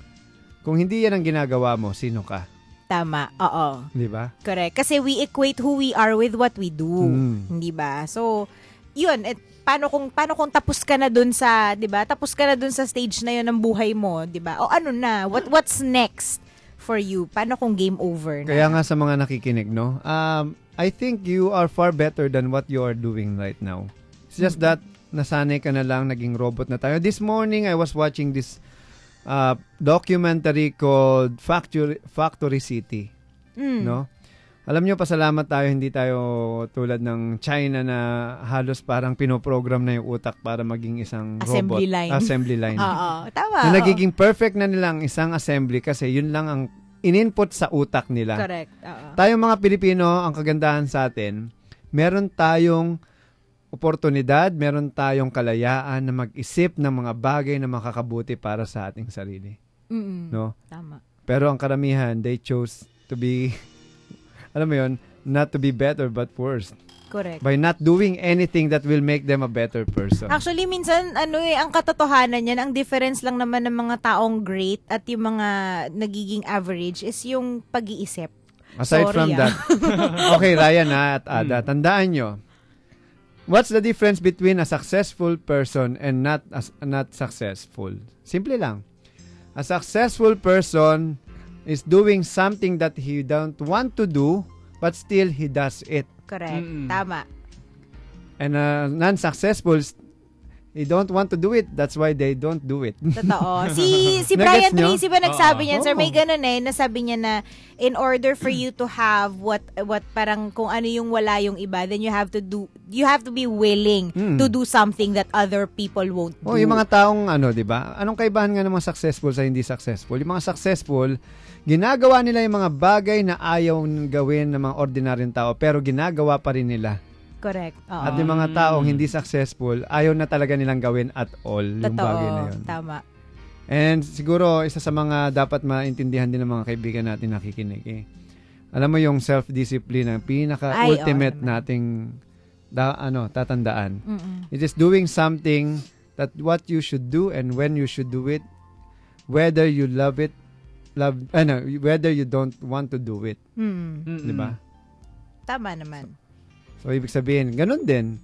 kung hindi yan ang ginagawa mo, sino ka? Tama. Oo. Di ba? Correct. Kasi we equate who we are with what we do. Hindi ba? So yun, paano kung tapos ka na dun sa, 'di ba? Tapos ka na dun sa stage na 'yon ng buhay mo, 'di ba? O ano na? What's next for you? Paano kung game over na? Kaya nga sa mga nakikinig, no? I think you are far better than what you are doing right now. It's just that nasanay ka na lang, naging robot na tayo. This morning I was watching this documentary called Factory City. No? Alam nyo, pasalamat tayo, hindi tayo tulad ng China na halos parang pinoprogram na yung utak para maging isang assembly robot. Line. Assembly line. Oo, tama. Na nagiging perfect na nilang isang assembly kasi yun lang ang in-input sa utak nila. Correct. Oo. Tayong mga Pilipino, ang kagandahan sa atin, meron tayong oportunidad, meron tayong kalayaan na mag-isip ng mga bagay na makakabuti para sa ating sarili. No? Tama. Pero ang karamihan, they chose to be alam mo yun, not to be better but worse. Correct. By not doing anything that will make them a better person. Actually, minsan, ang katotohanan yan, ang difference lang naman ng mga taong great at yung mga nagiging average is yung pag-iisip. Aside from that, okay, Ryan at Ada, tandaan nyo, what's the difference between a successful person and not successful? Simple lang. A successful person is doing something that he don't want to do, but still he does it. Correct. Tama. And non-successful, he don't want to do it. That's why they don't do it. Totoo. Si Brian Tracy ba nagsabi niyan? Sir, may ganun nasabi niya na in order for you to have what parang kung ano yung wala yung iba, then you have to be willing to do something that other people won't do. Yung mga taong di ba? Anong kaibahan nga ng mga successful sa hindi successful? Yung mga successful, ginagawa nila yung mga bagay na ayaw gawin ng mga ordinaryong tao, pero ginagawa pa rin nila. Correct. At yung mga taong hindi successful, ayaw na talaga nilang gawin at all yung bagay na yun. Tama. And siguro, isa sa mga dapat maintindihan din ng mga kaibigan natin nakikinig alam mo yung self-discipline ang pinaka-ultimate nating tatandaan. It is doing something that what you should do and when you should do it, whether you whether you don't want to do it. Diba? Tama naman. So, ibig sabihin, ganun din.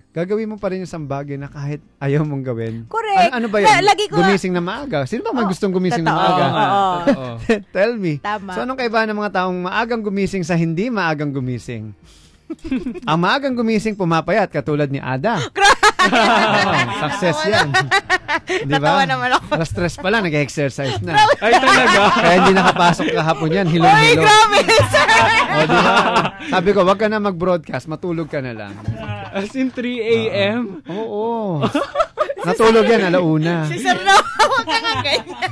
Gagawin mo pa rin yung isang bagay na kahit ayaw mong gawin. Correct. Ano ba yun? Gumising na maaga. Sino ba may gustong gumising na maaga? Tell me. Tama. So, anong kaibahan ng mga taong maagang gumising sa hindi maagang gumising? Ang maagang gumising pumapayat katulad ni Ada. Success yan. Di ba? Natawa naman ako. Alas stress pa lang, nag-exercise na. Ay, talaga? Kaya hindi nakapasok kahapon yan. Hilong-hilong. Ay, grabe, sir! O, diba? Sabi ko, wag ka na mag-broadcast. Matulog ka na lang. As in 3 a.m.? Oo. Natulog yan, alauna. Si Sir no, huwag ka nga ganyan.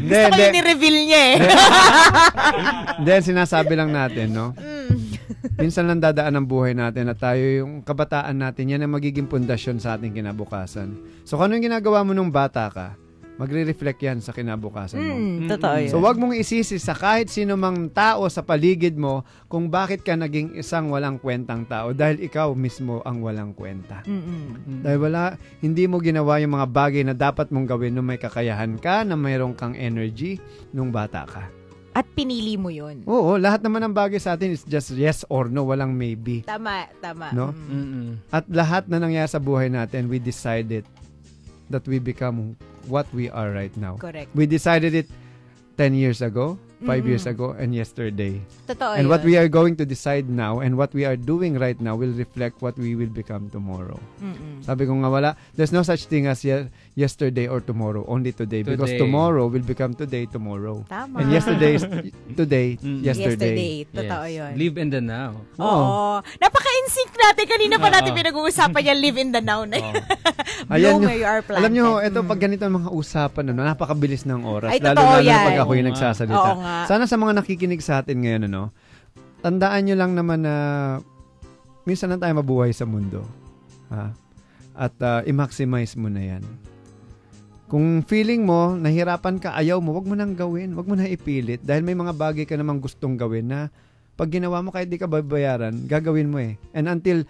Gusto ko yung ni-reveal niya eh. Then, sinasabi lang natin, no? Minsan lang dadaan ang buhay natin at tayo yung kabataan natin, yan ang magiging pundasyon sa ating kinabukasan. So, kung ano yung ginagawa mo nung bata ka, magre-reflect yan sa kinabukasan mo. Totoo yun. So, wag mong isisi sa kahit sino mang tao sa paligid mo kung bakit ka naging isang walang kwentang tao dahil ikaw mismo ang walang kwenta. Dahil hindi mo ginawa yung mga bagay na dapat mong gawin nung may kakayahan ka, na mayroong kang energy nung bata ka. At pinili mo yun. Oo, lahat naman ng bagay sa atin is just yes or no, walang maybe. Tama. No? At lahat na nangyari sa buhay natin, we decided that we become what we are right now. Correct. We decided it 10 years ago, 5 years ago, and yesterday. Totoo and yun. what we are going to decide now and what we are doing right now will reflect what we will become tomorrow. Sabi ko nga there's no such thing as yesterday or tomorrow, only today. Because tomorrow will become today, tomorrow. Tama. And yesterday is today, yesterday. Totoo yun. Live in the now. Oo. Napaka-in-sync natin. Kanina pa natin pinag-uusapan yan, live in the now na yun. Ayan, Bloom where you are planted. alam nyo, ito pag ganito ang mga usapan, napakabilis ng oras. Ay, lalo totoo na yan. pag ako yung nagsasalita. Oo nga. Sana sa mga nakikinig sa atin ngayon, tandaan nyo lang naman na minsan lang tayo mabuhay sa mundo. At i-maximize mo na yan. Kung feeling mo, nahirapan ka, ayaw mo, wag mo nang gawin. Wag mo na ipilit. Dahil may mga bagay ka namang gustong gawin na pag ginawa mo kahit di ka babayaran, gagawin mo eh. And until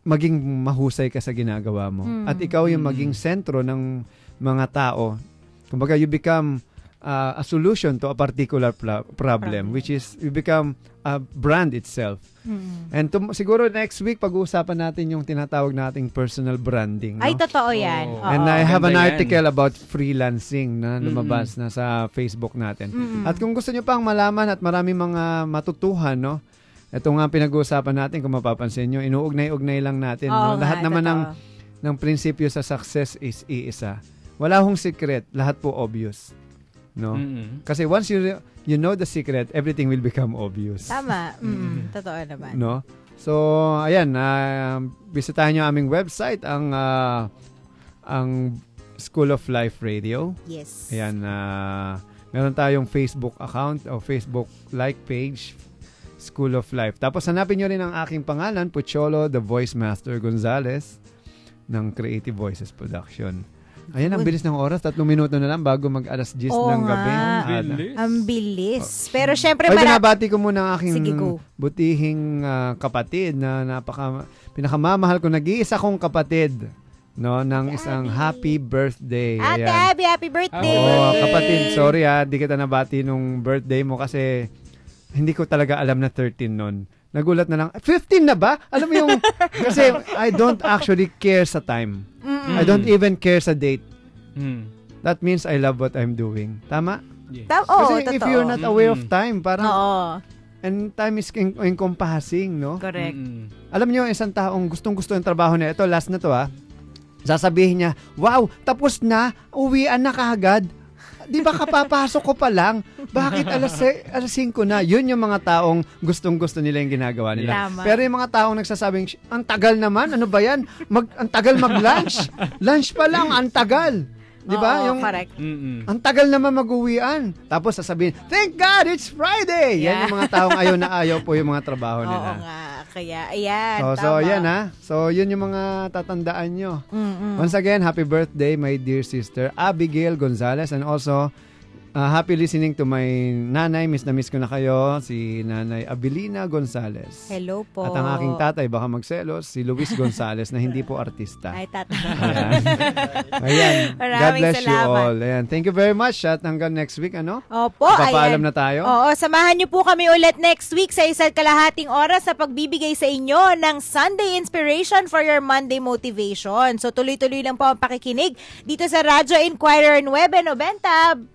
maging mahusay ka sa ginagawa mo. At ikaw yung maging sentro ng mga tao. Kumbaga, you become a solution to a particular problem, which is you become a brand itself. And siguro next week pag-uusapan natin yung tinatawag nating personal branding. No? Ay, totoo yan. And I have an article about freelancing na lumabas na sa Facebook natin. At kung gusto nyo pang malaman at maraming mga matutuhan, no? Ito nga pinag-uusapan natin, kung mapapansin nyo, inuugnay-ugnay lang natin. No? Lahat naman ng prinsipyo sa success is iisa. Wala hong secret, lahat po obvious. No? Kasi once you know the secret, everything will become obvious. Tama. Totoo naman. No? So, ayan, bisitahin nyo aming website, ang School of Life Radio. Yes. Ayan, meron tayong Facebook account o Facebook like page, School of Life. Tapos hanapin nyo rin ang aking pangalan, Pucholo, the Voice Master Gonzales ng Creative Voices Production. Ayan, ang bilis ng oras. 3 minuto na lang bago mag-alas 10 ng gabi. Ang bilis. Pero syempre, binabati ko muna ang aking butihing kapatid na pinakamamahal ko. Nag-iisa kong kapatid, no, ng isang happy birthday. Ate Abby, happy birthday! Kapatid, sorry di kita nabati nung birthday mo kasi hindi ko talaga alam na 13 nun. Nagulat na lang, 15 na ba? Alam mo yung, kasi I don't actually care sa time. I don't even care sa date. That means I love what I'm doing. Tama? Yes. Kasi if you're not aware of time, parang, and time is encompassing, no? Correct. Alam niyo, isang taong gustong-gusto yung trabaho na ito, last na to sasabihin niya, wow, tapos na, uwian na kaagad. Di ba kapapasok ko pa lang? Bakit alas 5 na? Yun yung mga taong gustong-gusto nila yung ginagawa nila. Tama. Pero yung mga taong nagsasabing, ang tagal naman, ano ba yan? Ang tagal mag-lunch. Lunch pa lang, ang tagal. Di ba? Yung correct. Ang tagal naman mag-uwian. Tapos sasabihin, thank God, it's Friday! Yan yung mga taong ayaw na ayaw po yung mga trabaho nila. Oo nga. Kaya, ayan. So yan So, yun yung mga tatandaan nyo. Once again, happy birthday, my dear sister, Abigail Gonzales. And also, Happy listening to my nanay. Miss na miss ko na kayo. Si Nanay Abilina Gonzales. Hello po. At ang aking tatay, baka magselos, si Luis Gonzales na hindi po artista. Ay, tatay. Ayan. God bless you all. Ayan. Thank you very much. At hanggang next week, ano? Opo. Papaalam na tayo. Oo, samahan niyo po kami ulit next week sa 1.5 oras sa pagbibigay sa inyo ng Sunday Inspiration for your Monday Motivation. So, tuloy-tuloy lang po ang pakikinig dito sa Radyo Inquirer 990.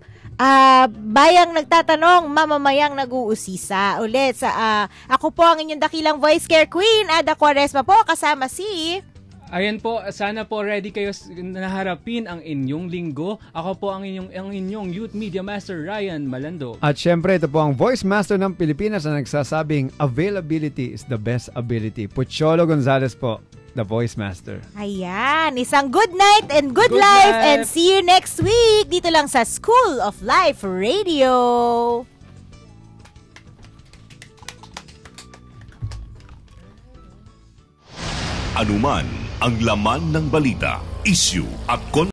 Bayang nagtatanong, mamamayang nag-uusisa. Ulit sa ako po ang inyong dakilang voice care queen, Ada Quaresma po, kasama si... Ayan po, sana po ready kayo na harapin ang inyong linggo. Ako po ang inyong Youth Media Master, Ryan Malando. At syempre, ito po ang Voice Master ng Pilipinas na nagsasabing availability is the best ability. Pucholo Gonzales po, the Voice Master. Ayan, isang good night and good life, and see you next week dito lang sa School of Life Radio. Anuman ang laman ng balita, issue at